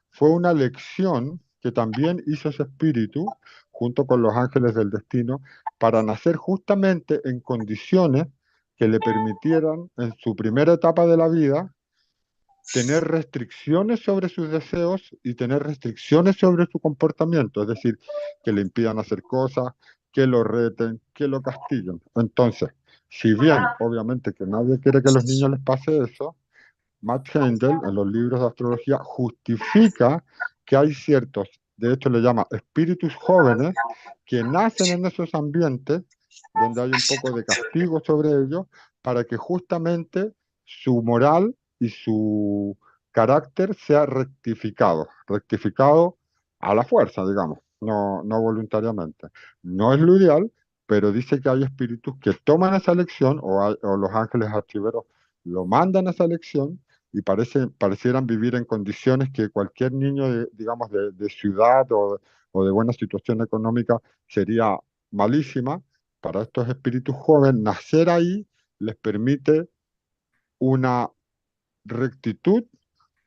[SPEAKER 1] fue una lección que también hizo ese espíritu, junto con los ángeles del destino, para nacer justamente en condiciones que le permitieran en su primera etapa de la vida tener restricciones sobre sus deseos y tener restricciones sobre su comportamiento, es decir, que le impidan hacer cosas, que lo reten, que lo castiguen. Entonces, si bien obviamente que nadie quiere que a los niños les pase eso, Matt Handel en los libros de astrología justifica que hay ciertos, de hecho le llama espíritus jóvenes, que nacen en esos ambientes donde hay un poco de castigo sobre ellos para que justamente su moral y su carácter sea rectificado a la fuerza, digamos, no voluntariamente. No es lo ideal, pero dice que hay espíritus que toman esa lección, o los ángeles archiveros lo mandan a esa lección, y parecieran vivir en condiciones que cualquier niño, digamos, de ciudad o de buena situación económica sería malísima. Para estos espíritus jóvenes, nacer ahí les permite una rectitud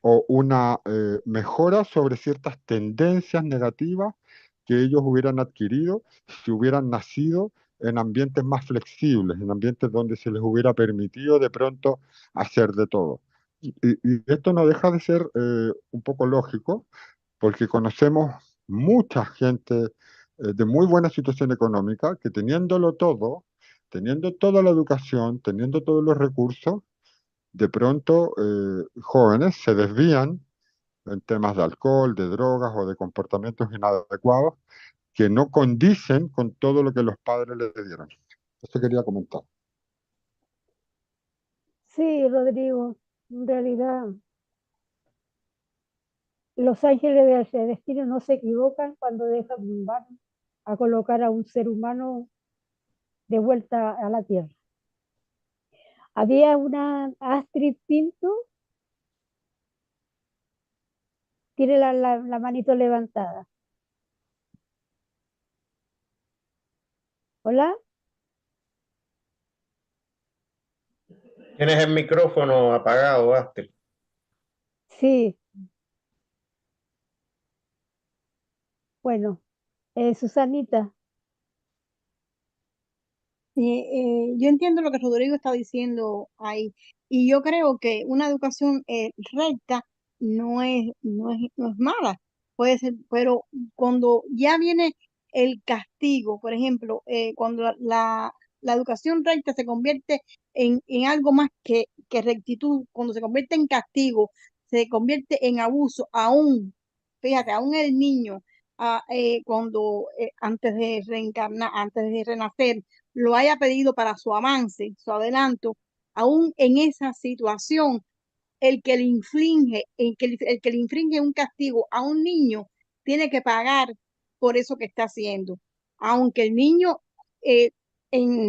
[SPEAKER 1] o una mejora sobre ciertas tendencias negativas que ellos hubieran adquirido si hubieran nacido en ambientes más flexibles, en ambientes donde se les hubiera permitido de pronto hacer de todo. Y esto no deja de ser un poco lógico, porque conocemos mucha gente de muy buena situación económica que teniéndolo todo, teniendo toda la educación, teniendo todos los recursos, de pronto jóvenes se desvían en temas de alcohol, de drogas o de comportamientos inadecuados que no condicen con todo lo que los padres les dieron. Eso quería comentar.
[SPEAKER 2] Sí, Rodrigo, en realidad los ángeles del destino no se equivocan cuando van a colocar a un ser humano de vuelta a la tierra. Había una Astrid Pinto, tiene la manito levantada. Hola,
[SPEAKER 7] Tienes el micrófono apagado, Astrid.
[SPEAKER 2] sí, bueno, Susanita.
[SPEAKER 8] Yo entiendo lo que Rodrigo está diciendo ahí, y yo creo que una educación recta no es mala, puede ser, pero cuando ya viene el castigo, por ejemplo, cuando la educación recta se convierte en algo más que rectitud, cuando se convierte en castigo, se convierte en abuso, aún, fíjate, aún el niño, cuando antes de reencarnar, antes de renacer, lo haya pedido para su avance, su adelanto, aún en esa situación, el que le infringe un castigo a un niño tiene que pagar por eso que está haciendo. Aunque el niño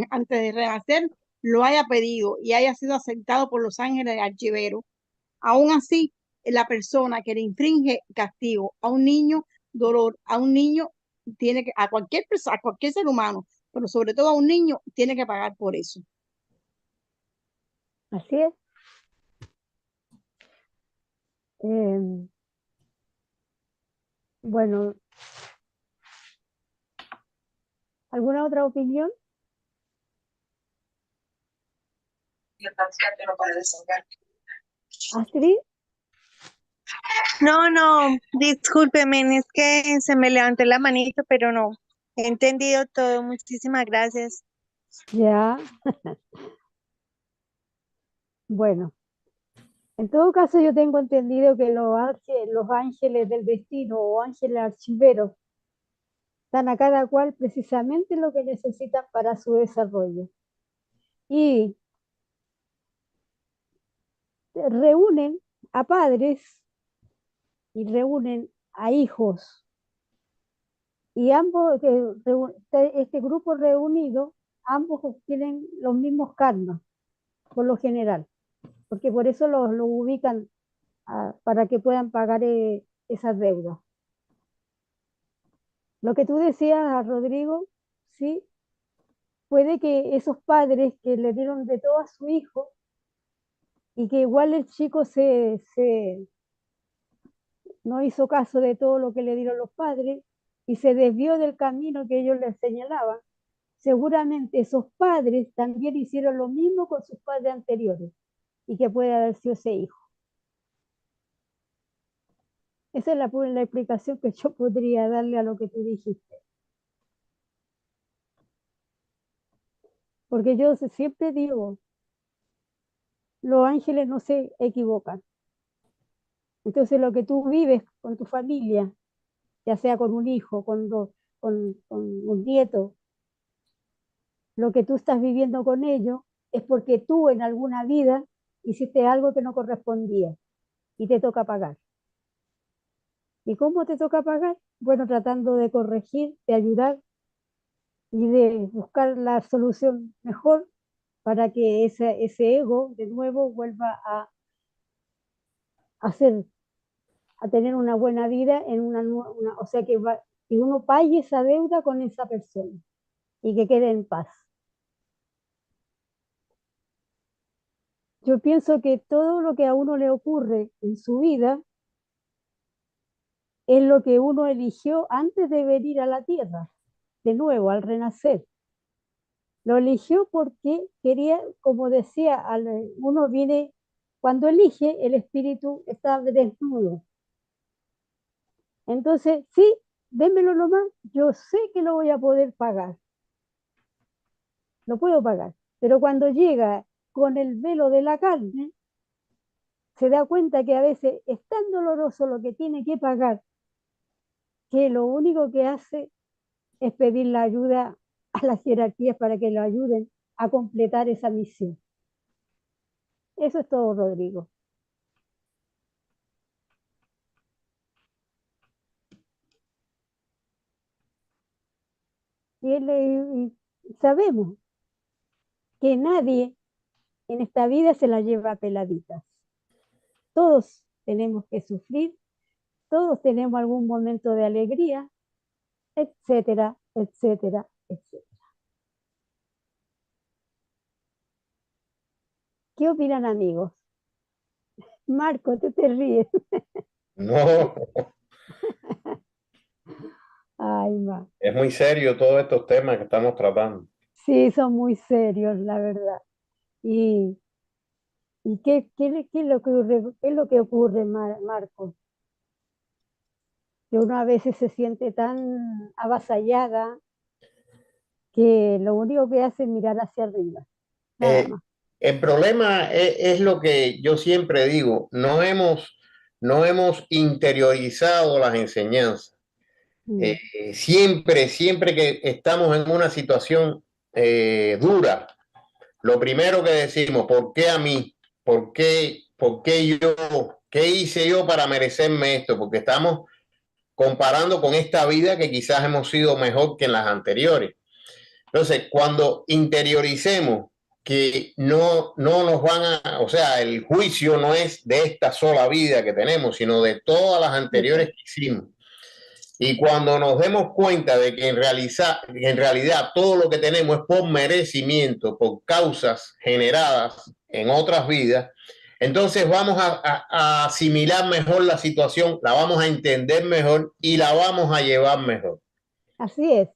[SPEAKER 8] antes de renacer lo haya pedido y haya sido aceptado por los ángeles archiveros, aún así la persona que le infringe castigo a un niño, dolor a un niño, tiene que, a cualquier persona, a cualquier ser humano, pero sobre todo a un niño, tiene que pagar por eso.
[SPEAKER 2] Así es. Bueno, ¿alguna otra opinión? Astrid,
[SPEAKER 5] No, discúlpeme, es que se me levantó la manito, pero no. He entendido todo. Muchísimas gracias.
[SPEAKER 2] ya. Bueno, en todo caso yo tengo entendido que los ángeles del destino o ángeles archiveros dan a cada cual precisamente lo que necesitan para su desarrollo. Y reúnen a padres y reúnen a hijos. Y ambos, este grupo reunido, ambos tienen los mismos karmas, por lo general, porque por eso los ubican para que puedan pagar esas deudas. Lo que tú decías, Rodrigo, sí, puede que esos padres que le dieron de todo a su hijo y que igual el chico no hizo caso de todo lo que le dieron los padres y se desvió del camino que ellos le señalaban, seguramente esos padres también hicieron lo mismo con sus padres anteriores y que puede haber sido ese hijo. Esa es la explicación que yo podría darle a lo que tú dijiste. Porque yo siempre digo, los ángeles no se equivocan. Entonces lo que tú vives con tu familia, ya sea con un hijo, con un nieto, lo que tú estás viviendo con ellos es porque tú en alguna vida hiciste algo que no correspondía y te toca pagar. ¿Y cómo te toca pagar? Bueno, tratando de corregir, de ayudar y de buscar la solución mejor para que ese ego de nuevo vuelva a tener una buena vida en o sea que uno pague esa deuda con esa persona y que quede en paz. Yo pienso que todo lo que a uno le ocurre en su vida es lo que uno eligió antes de venir a la tierra, de nuevo, al renacer. Lo eligió porque quería, como decía, uno viene, cuando elige, el espíritu está desnudo. Entonces, sí, démelo nomás, yo sé que lo voy a poder pagar. Lo puedo pagar. Pero cuando llega con el velo de la carne, se da cuenta que a veces es tan doloroso lo que tiene que pagar, que lo único que hace es pedir la ayuda a las jerarquías para que lo ayuden a completar esa misión. Eso es todo, Rodrigo. Y sabemos que nadie en esta vida se la lleva peladitas. Todos tenemos que sufrir, todos tenemos algún momento de alegría, etcétera, etcétera, etcétera. ¿Qué opinan, amigos? Marco, tú te ríes.
[SPEAKER 7] No,
[SPEAKER 2] Ay, ma.
[SPEAKER 7] es muy serio todos estos temas que estamos tratando.
[SPEAKER 2] Sí, son muy serios, la verdad. ¿Y qué es lo que ocurre, Marco? Que uno a veces se siente tan avasallada que lo único que hace es mirar hacia arriba. Nada más.
[SPEAKER 7] El problema es lo que yo siempre digo, no hemos interiorizado las enseñanzas. Siempre que estamos en una situación dura, lo primero que decimos, ¿por qué a mí? ¿Por qué yo? ¿Qué hice yo para merecerme esto? Porque estamos comparando con esta vida que quizás hemos sido mejor que en las anteriores. Entonces, cuando interioricemos que no nos van o sea, el juicio no es de esta sola vida que tenemos, sino de todas las anteriores que hicimos. Y cuando nos demos cuenta de que en realidad todo lo que tenemos es por merecimiento, por causas generadas en otras vidas, entonces vamos a asimilar mejor la situación, la vamos a entender mejor y la vamos a llevar mejor.
[SPEAKER 2] Así es.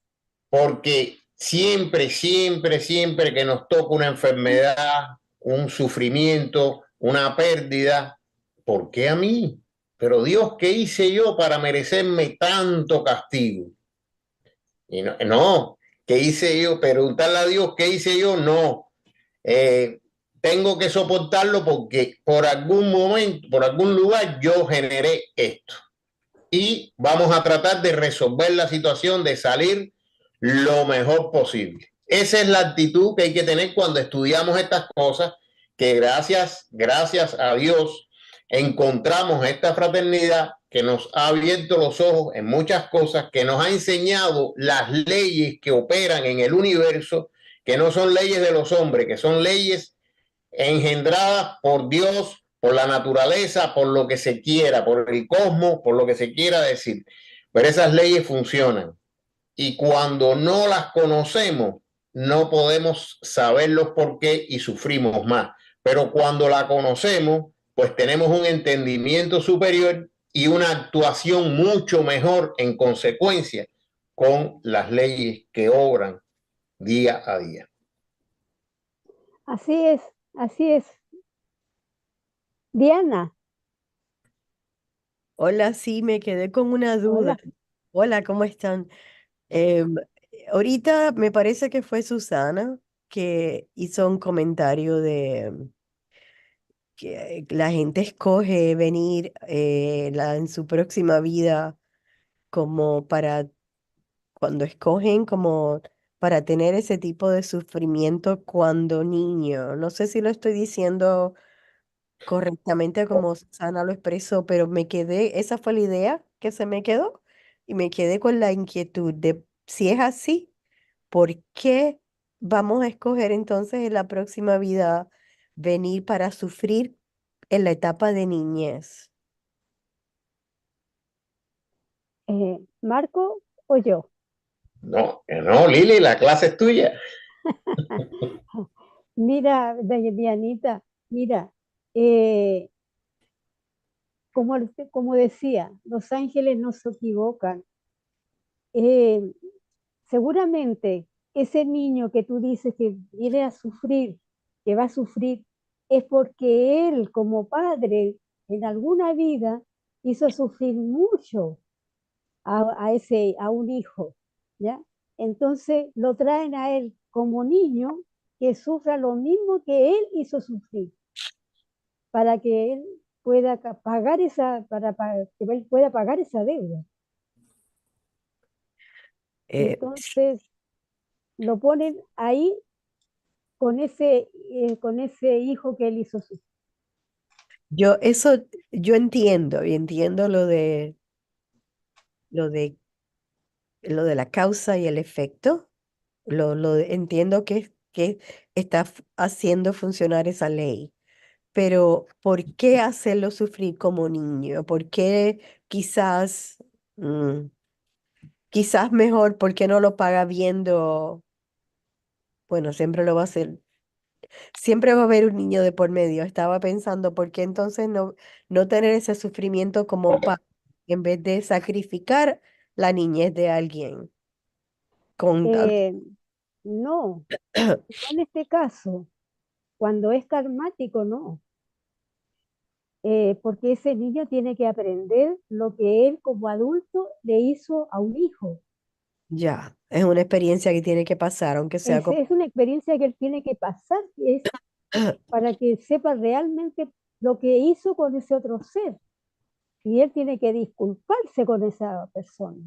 [SPEAKER 7] Porque siempre que nos toca una enfermedad, un sufrimiento, una pérdida, ¿por qué a mí? Pero Dios, ¿qué hice yo para merecerme tanto castigo? Y no, ¿qué hice yo? Preguntarle a Dios, ¿qué hice yo? No. Tengo que soportarlo porque por algún momento, por algún lugar, yo generé esto. Y vamos a tratar de resolver la situación, de salir lo mejor posible. Esa es la actitud que hay que tener cuando estudiamos estas cosas, que gracias a Dios encontramos esta fraternidad que nos ha abierto los ojos en muchas cosas, que nos ha enseñado las leyes que operan en el universo, que no son leyes de los hombres, que son leyes engendradas por Dios, por la naturaleza, por lo que se quiera, por el cosmos, por lo que se quiera decir. Pero esas leyes funcionan. Y cuando no las conocemos, no podemos saber los por qué y sufrimos más. Pero cuando la conocemos, pues tenemos un entendimiento superior y una actuación mucho mejor en consecuencia con las leyes que obran día a día.
[SPEAKER 2] Así es, así es. Diana,
[SPEAKER 3] Hola, sí, me quedé con una duda.
[SPEAKER 2] hola.
[SPEAKER 3] Hola, ¿cómo están? Em, Ahorita me parece que fue Susana que hizo un comentario de que la gente escoge venir en su próxima vida como para, cuando escogen como para tener ese tipo de sufrimiento cuando niño. No sé si lo estoy diciendo correctamente como Susana lo expresó, pero me quedé, esa fue la idea que se me quedó y me quedé con la inquietud de si es así, ¿por qué vamos a escoger entonces en la próxima vida venir para sufrir en la etapa de niñez?
[SPEAKER 2] ¿Marco o yo?
[SPEAKER 7] No, no, Lili, la clase es tuya.
[SPEAKER 2] Mira, Dianita, mira, como decía, los ángeles no se equivocan. Eh, Seguramente ese niño que tú dices que viene a sufrir, que va a sufrir, es porque él como padre en alguna vida hizo sufrir mucho a un hijo, ¿ya? Entonces lo traen a él como niño que sufra lo mismo que él hizo sufrir, para que él pueda pagar que él pueda pagar esa deuda.
[SPEAKER 3] Sí,
[SPEAKER 2] Entonces lo ponen ahí con ese hijo que él hizo sufrir.
[SPEAKER 3] yo entiendo y entiendo lo de, lo de la causa y el efecto. Entiendo que está haciendo funcionar esa ley, pero ¿por qué hacerlo sufrir como niño? ¿Por qué quizás, mm, quizás mejor, por qué no lo paga viendo? Bueno, siempre lo va a hacer, siempre va a haber un niño de por medio. Estaba pensando, ¿por qué entonces no tener ese sufrimiento como padre en vez de sacrificar la niñez de alguien con tanto?
[SPEAKER 2] Eh, no, no en este caso, cuando es karmático, no. Porque ese niño tiene que aprender lo que él como adulto le hizo a un hijo.
[SPEAKER 3] Ya, es una experiencia que tiene que pasar, aunque sea como...
[SPEAKER 2] Es una experiencia que él tiene que pasar, que es para que sepa realmente lo que hizo con ese otro ser. Y él tiene que disculparse con esa persona.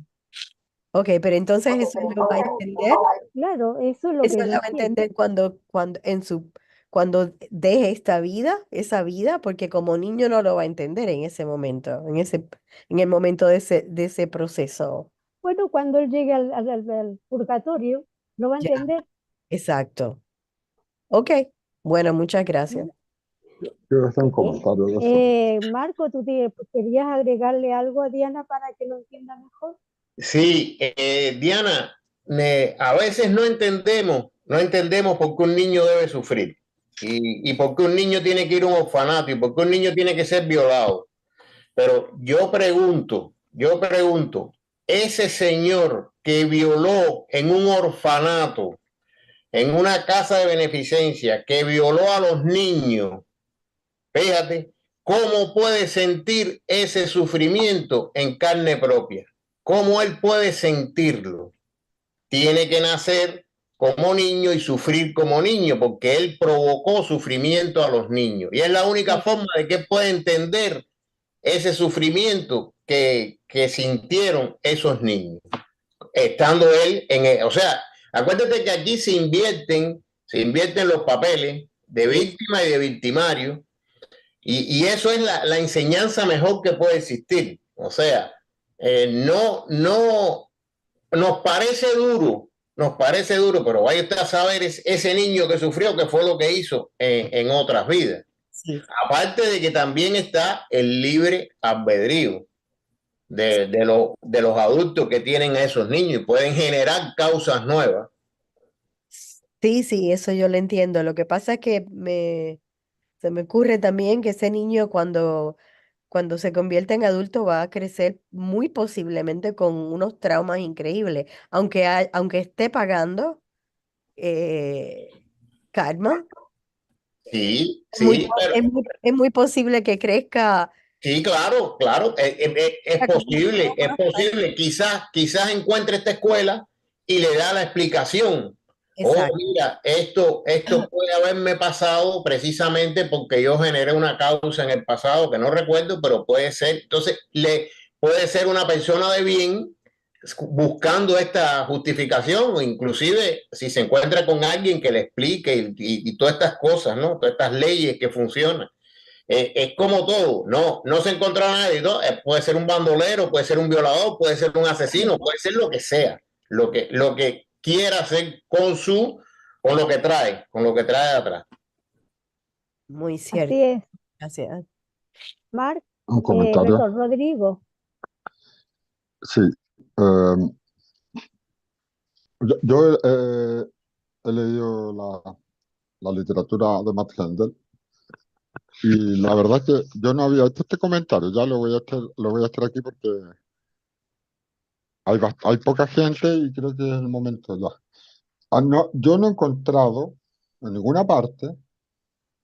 [SPEAKER 3] Ok, pero entonces eso lo va a entender,
[SPEAKER 2] Claro, eso es lo
[SPEAKER 3] eso
[SPEAKER 2] que
[SPEAKER 3] lo
[SPEAKER 2] él
[SPEAKER 3] va a
[SPEAKER 2] quiere.
[SPEAKER 3] entender cuando deje esta vida, esa vida, porque como niño no lo va a entender en ese momento, en el momento de ese proceso.
[SPEAKER 2] Bueno, cuando él llegue al purgatorio, lo va a
[SPEAKER 3] Ya,
[SPEAKER 2] entender.
[SPEAKER 3] exacto. Ok, bueno, muchas gracias.
[SPEAKER 1] Quiero hacer un
[SPEAKER 2] Ok.
[SPEAKER 1] comentario de eso.
[SPEAKER 2] Marco, ¿tú querías agregarle algo a Diana para que lo entienda mejor?
[SPEAKER 7] Sí, Diana, a veces no entendemos por qué un niño debe sufrir y por qué un niño tiene que ir a un orfanato y por qué un niño tiene que ser violado. Pero yo pregunto, ese señor que violó en un orfanato, en una casa de beneficencia, que violó a los niños, fíjate, ¿cómo puede sentir ese sufrimiento en carne propia? ¿Cómo él puede sentirlo? Tiene que nacer como niño y sufrir como niño, porque él provocó sufrimiento a los niños. Y es la única forma de que puede entender ese sufrimiento que sintieron esos niños, estando él o sea, acuérdate que aquí se invierten los papeles de víctima y de victimario, Y eso es la enseñanza mejor que puede existir. O sea, no nos parece duro, pero vaya usted a saber ese niño que sufrió, qué fue lo que hizo en otras vidas.
[SPEAKER 3] Sí.
[SPEAKER 7] Aparte de que también está el libre albedrío de los adultos que tienen a esos niños y pueden generar causas nuevas.
[SPEAKER 3] Sí, eso yo lo entiendo. Lo que pasa es que se me ocurre también que ese niño cuando se convierta en adulto va a crecer muy posiblemente con unos traumas increíbles, aunque esté pagando karma.
[SPEAKER 7] Sí,
[SPEAKER 3] Es muy,
[SPEAKER 7] sí, pero
[SPEAKER 3] es muy posible que crezca
[SPEAKER 7] sí, claro, es
[SPEAKER 3] con unos
[SPEAKER 7] posible, es
[SPEAKER 3] traumas.
[SPEAKER 7] posible. Quizás encuentre esta escuela y le da la explicación. Oh,
[SPEAKER 3] Exacto.
[SPEAKER 7] mira, esto puede haberme pasado precisamente porque yo generé una causa en el pasado que no recuerdo, pero puede ser. Entonces, puede ser una persona de bien buscando esta justificación o inclusive si se encuentra con alguien que le explique y todas estas cosas, ¿no? Todas estas leyes que funcionan. Es como todo, no se encontró nadie, ¿no? Puede ser un bandolero, puede ser un violador, puede ser un asesino, puede ser lo que sea, lo que quiera hacer con lo que trae atrás.
[SPEAKER 3] Muy cierto.
[SPEAKER 2] Así es,
[SPEAKER 3] Gracias.
[SPEAKER 2] Marc,
[SPEAKER 1] Un comentario.
[SPEAKER 2] perdón, Rodrigo.
[SPEAKER 1] Sí. Yo he leído la literatura de Matt Handel y la verdad es que yo no había hecho este comentario. Ya lo voy a hacer aquí porque hay poca gente y creo que es el momento ya. Yo no he encontrado en ninguna parte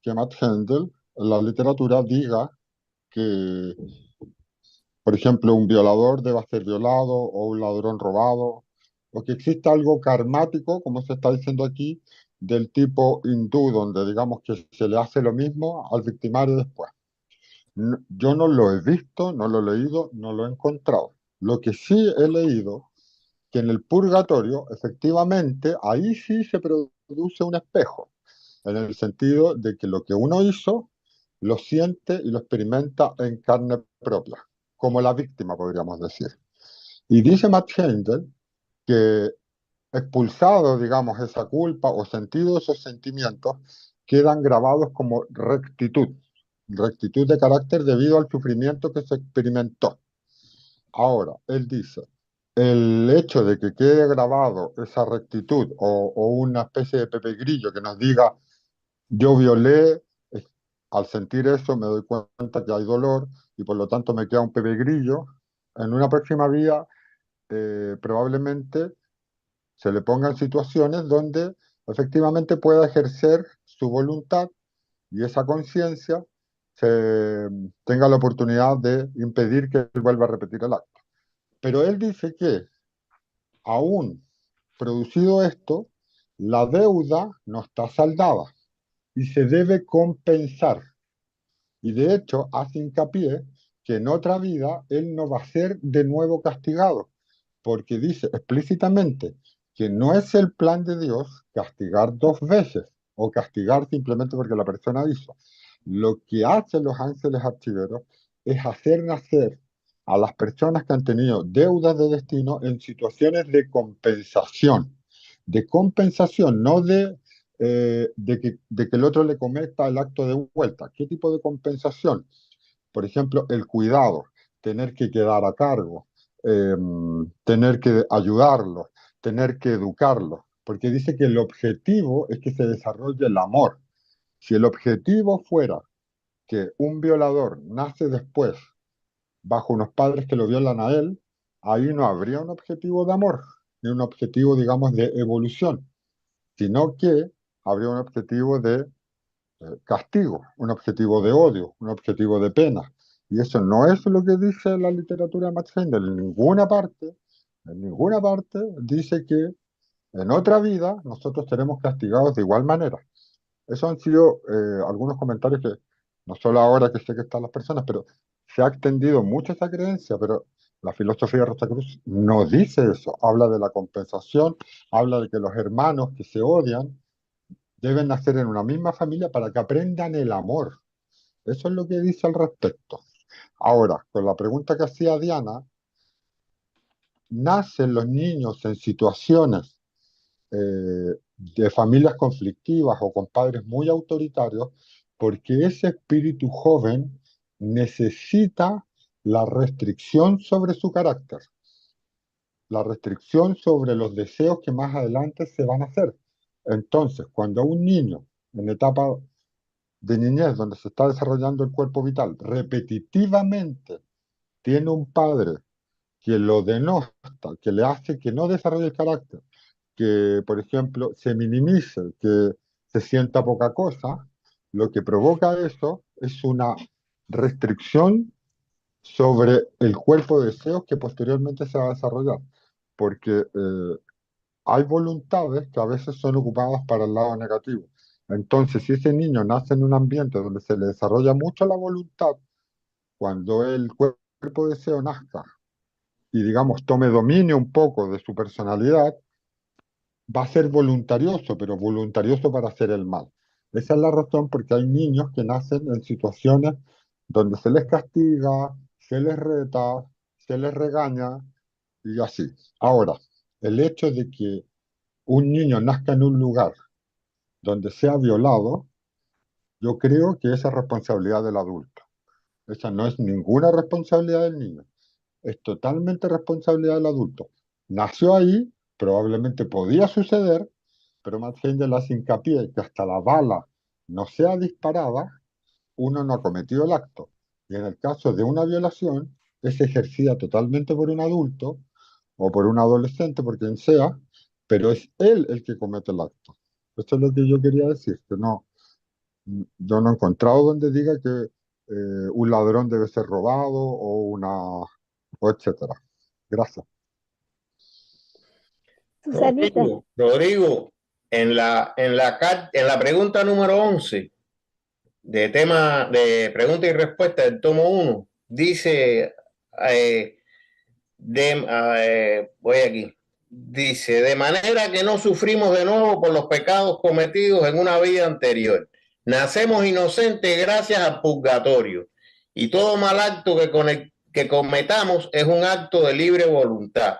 [SPEAKER 1] que Matt Handel en la literatura diga que, por ejemplo, un violador deba ser violado o un ladrón robado, o que exista algo karmático, como se está diciendo aquí, del tipo hindú, donde digamos que se le hace lo mismo al victimario después. Yo no lo he visto, no lo he leído, no lo he encontrado. Lo que sí he leído, que en el purgatorio, efectivamente, ahí sí se produce un espejo, en el sentido de que lo que uno hizo lo siente y lo experimenta en carne propia, como la víctima, podríamos decir. Y dice Matt Handel que expulsado, digamos, esa culpa o sentido esos sentimientos, quedan grabados como rectitud de carácter debido al sufrimiento que se experimentó. Ahora, él dice, el hecho de que quede grabado esa rectitud o una especie de Pepe Grillo que nos diga, yo violé, al sentir eso me doy cuenta que hay dolor y por lo tanto me queda un Pepe Grillo, en una próxima vida probablemente se le pongan situaciones donde efectivamente pueda ejercer su voluntad y esa conciencia tenga la oportunidad de impedir que él vuelva a repetir el acto. Pero él dice que aún producido esto, la deuda no está saldada y se debe compensar. Y de hecho hace hincapié que en otra vida él no va a ser de nuevo castigado, porque dice explícitamente que no es el plan de Dios castigar dos veces o castigar simplemente porque la persona hizo. Lo que hacen los ángeles archiveros es hacer nacer a las personas que han tenido deudas de destino en situaciones de compensación, no de que el otro le cometa el acto de vuelta. ¿Qué tipo de compensación? Por ejemplo, el cuidado, tener que quedar a cargo, eh, tener que ayudarlos, tener que educarlos, porque dice que el objetivo es que se desarrolle el amor. Si el objetivo fuera que un violador nace después bajo unos padres que lo violan a él, ahí no habría un objetivo de amor, ni un objetivo, digamos, de evolución, sino que habría un objetivo de castigo, un objetivo de odio, un objetivo de pena. Y eso no es lo que dice la literatura de Max Heindel. En ninguna parte dice que en otra vida nosotros seremos castigados de igual manera. Esos han sido algunos comentarios que, no solo ahora que sé que están las personas, pero se ha extendido mucho esa creencia, pero la filosofía de Rosacruz no dice eso. Habla de la compensación, habla de que los hermanos que se odian deben nacer en una misma familia para que aprendan el amor. Eso es lo que dice al respecto. Ahora, con la pregunta que hacía Diana, nacen los niños en situaciones de familias conflictivas o con padres muy autoritarios porque ese espíritu joven necesita la restricción sobre su carácter, la restricción sobre los deseos que más adelante se van a hacer. Entonces, cuando a un niño en etapa de niñez donde se está desarrollando el cuerpo vital repetitivamente tiene un padre que lo denota, que le hace que no desarrolle el carácter, que, por ejemplo, se minimice, que se sienta poca cosa, lo que provoca eso es una restricción sobre el cuerpo de deseos que posteriormente se va a desarrollar, porque hay voluntades que a veces son ocupadas para el lado negativo. Entonces, si ese niño nace en un ambiente donde se le desarrolla mucho la voluntad, cuando el cuerpo de deseo nazca y, digamos, tome dominio un poco de su personalidad, va a ser voluntarioso, pero voluntarioso para hacer el mal. Esa es la razón porque hay niños que nacen en situaciones donde se les castiga, se les reta, se les regaña y así. Ahora, el hecho de que un niño nazca en un lugar donde sea violado, yo creo que esa es responsabilidad del adulto. Esa no es ninguna responsabilidad del niño, es totalmente responsabilidad del adulto. Nació ahí, probablemente podía suceder, pero Matt Heindel hace hincapié que hasta la bala no sea disparada, uno no ha cometido el acto. Y en el caso de una violación, es ejercida totalmente por un adulto o por un adolescente, por quien sea, pero es él el que comete el acto. Esto es lo que yo quería decir, que no, yo no he encontrado donde diga que un ladrón debe ser robado o etcétera. Gracias.
[SPEAKER 2] Susanita,
[SPEAKER 7] Rodrigo, en la pregunta número 11 de tema de pregunta y respuesta del tomo 1, dice, voy aquí, dice, de manera que no sufrimos de nuevo por los pecados cometidos en una vida anterior. Nacemos inocentes gracias al purgatorio y todo mal acto que cometamos es un acto de libre voluntad.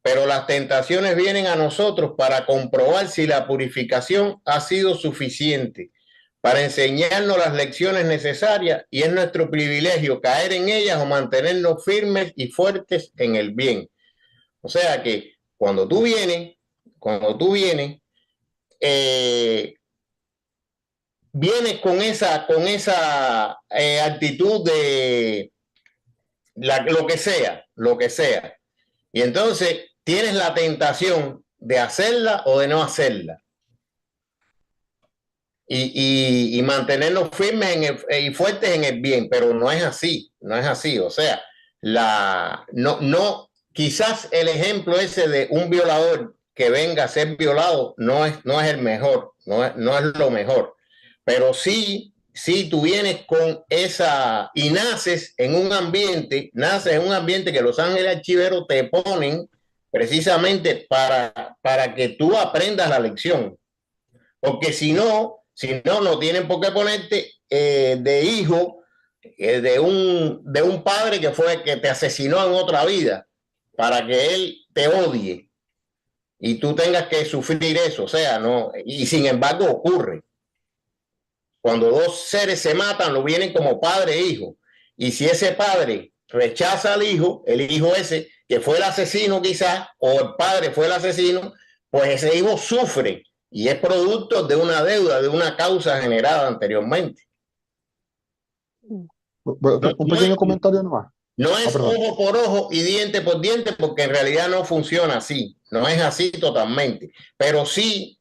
[SPEAKER 7] Pero las tentaciones vienen a nosotros para comprobar si la purificación ha sido suficiente para enseñarnos las lecciones necesarias y es nuestro privilegio caer en ellas o mantenernos firmes y fuertes en el bien. O sea que cuando tú vienes, vienes con esa actitud de lo que sea. Y entonces tienes la tentación de hacerla o de no hacerla. Y mantenernos firmes y fuertes en el bien, pero no es así, no es así. O sea, quizás el ejemplo ese de un violador que venga a ser violado no es el mejor, no es lo mejor, pero sí tú vienes con esa y naces en un ambiente que los ángeles archiveros te ponen precisamente para que tú aprendas la lección. Porque si no, no tienen por qué ponerte de hijo de un padre que te asesinó en otra vida para que él te odie y tú tengas que sufrir eso. O sea, no, y sin embargo ocurre. Cuando dos seres se matan, lo vienen como padre e hijo. Y si ese padre rechaza al hijo, el hijo ese, que fue el asesino quizás, o el padre fue el asesino, pues ese hijo sufre y es producto de una deuda, de una causa generada anteriormente.
[SPEAKER 1] Un pequeño comentario nomás.
[SPEAKER 7] No es
[SPEAKER 1] perdón.
[SPEAKER 7] ojo por ojo y diente por diente, porque en realidad no funciona así, no es así totalmente. Pero sí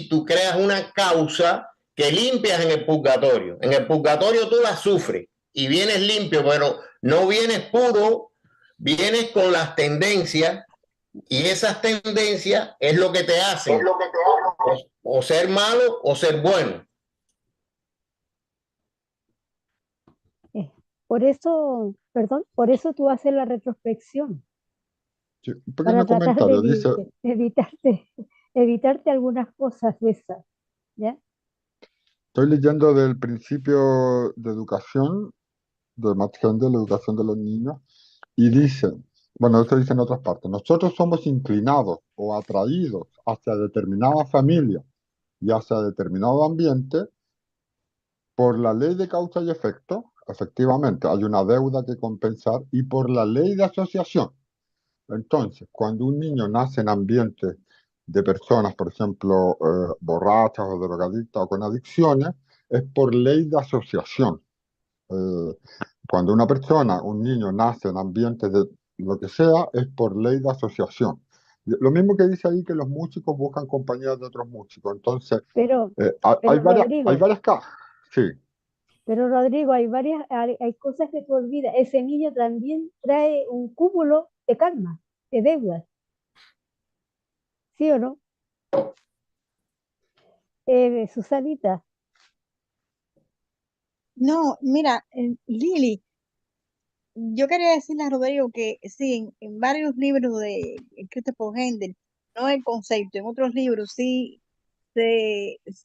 [SPEAKER 7] tú creas una causa que limpias en el purgatorio. En el purgatorio tú la sufres y vienes limpio, pero no vienes puro, vienes con las tendencias y esas tendencias es lo que te hacen o ser malo o ser bueno.
[SPEAKER 2] por eso, perdón, por eso tú haces la retrospección,
[SPEAKER 1] Sí, un
[SPEAKER 2] para
[SPEAKER 1] pequeño
[SPEAKER 2] tratar de
[SPEAKER 1] comentario. Dice,
[SPEAKER 2] evitarte algunas cosas de esas, ¿ya?
[SPEAKER 1] Estoy leyendo del principio de educación, de Matt Henry, la educación de los niños, y dice, bueno, esto dice en otras partes, nosotros somos inclinados o atraídos hacia determinada familia y hacia determinado ambiente por la ley de causa y efecto, efectivamente, hay una deuda que compensar, y por la ley de asociación. Entonces, cuando un niño nace en ambientes de personas, por ejemplo, borrachas o drogadictas o con adicciones, es por ley de asociación. Eh, Cuando una persona, un niño, nace en ambientes de lo que sea, es por ley de asociación. Lo mismo que dice ahí que los músicos buscan compañía de otros músicos. Entonces,
[SPEAKER 2] Pero,
[SPEAKER 1] hay
[SPEAKER 2] pero
[SPEAKER 1] hay
[SPEAKER 2] Rodrigo,
[SPEAKER 1] varias cajas. Sí,
[SPEAKER 2] pero Rodrigo, hay cosas que tú olvidas. Ese niño también trae un cúmulo de karma, de deudas, ¿sí o no? Susanita,
[SPEAKER 8] No, mira, Lili, yo quería decirle a Rodrigo que sí, en varios libros escritos por Händel, no el concepto, en otros libros sí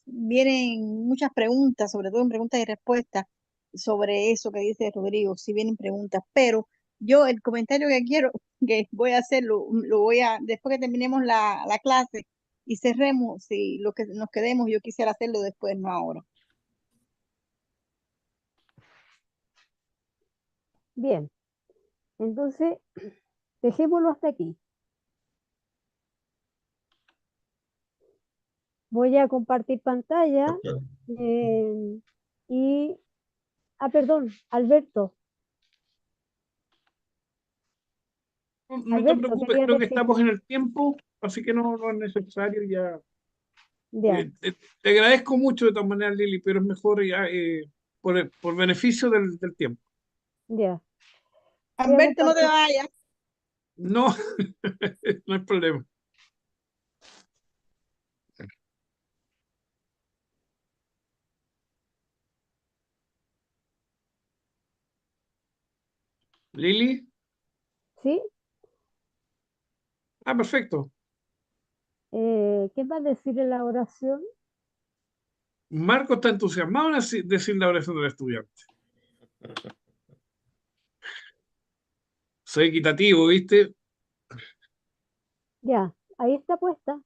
[SPEAKER 8] vienen muchas preguntas, sobre todo en preguntas y respuestas, sobre eso que dice Rodrigo, sí vienen preguntas, pero yo el comentario que quiero, que voy a hacer, lo voy a, después que terminemos la clase y cerremos, si lo que nos quedemos, yo quisiera hacerlo después, no ahora.
[SPEAKER 2] bien. Entonces, dejémoslo hasta aquí. Voy a compartir pantalla eh, y, perdón, Alberto.
[SPEAKER 6] No te
[SPEAKER 2] Alberto,
[SPEAKER 6] preocupes,
[SPEAKER 2] quería
[SPEAKER 6] creo que
[SPEAKER 2] decir,
[SPEAKER 6] estamos en el tiempo, así que no es necesario ya.
[SPEAKER 2] ya,
[SPEAKER 6] Te agradezco mucho de todas maneras, Lili, pero es mejor ya por beneficio del tiempo.
[SPEAKER 2] ya. Voy a
[SPEAKER 8] Alberto, no te
[SPEAKER 2] compartir,
[SPEAKER 8] vayas.
[SPEAKER 6] No, no hay problema. Lili,
[SPEAKER 2] ¿sí?
[SPEAKER 6] perfecto.
[SPEAKER 2] ¿Qué va a decir en la oración?
[SPEAKER 6] Marco está entusiasmado en decir la oración del estudiante. Soy equitativo, ¿viste?
[SPEAKER 2] Ya, ahí está puesta.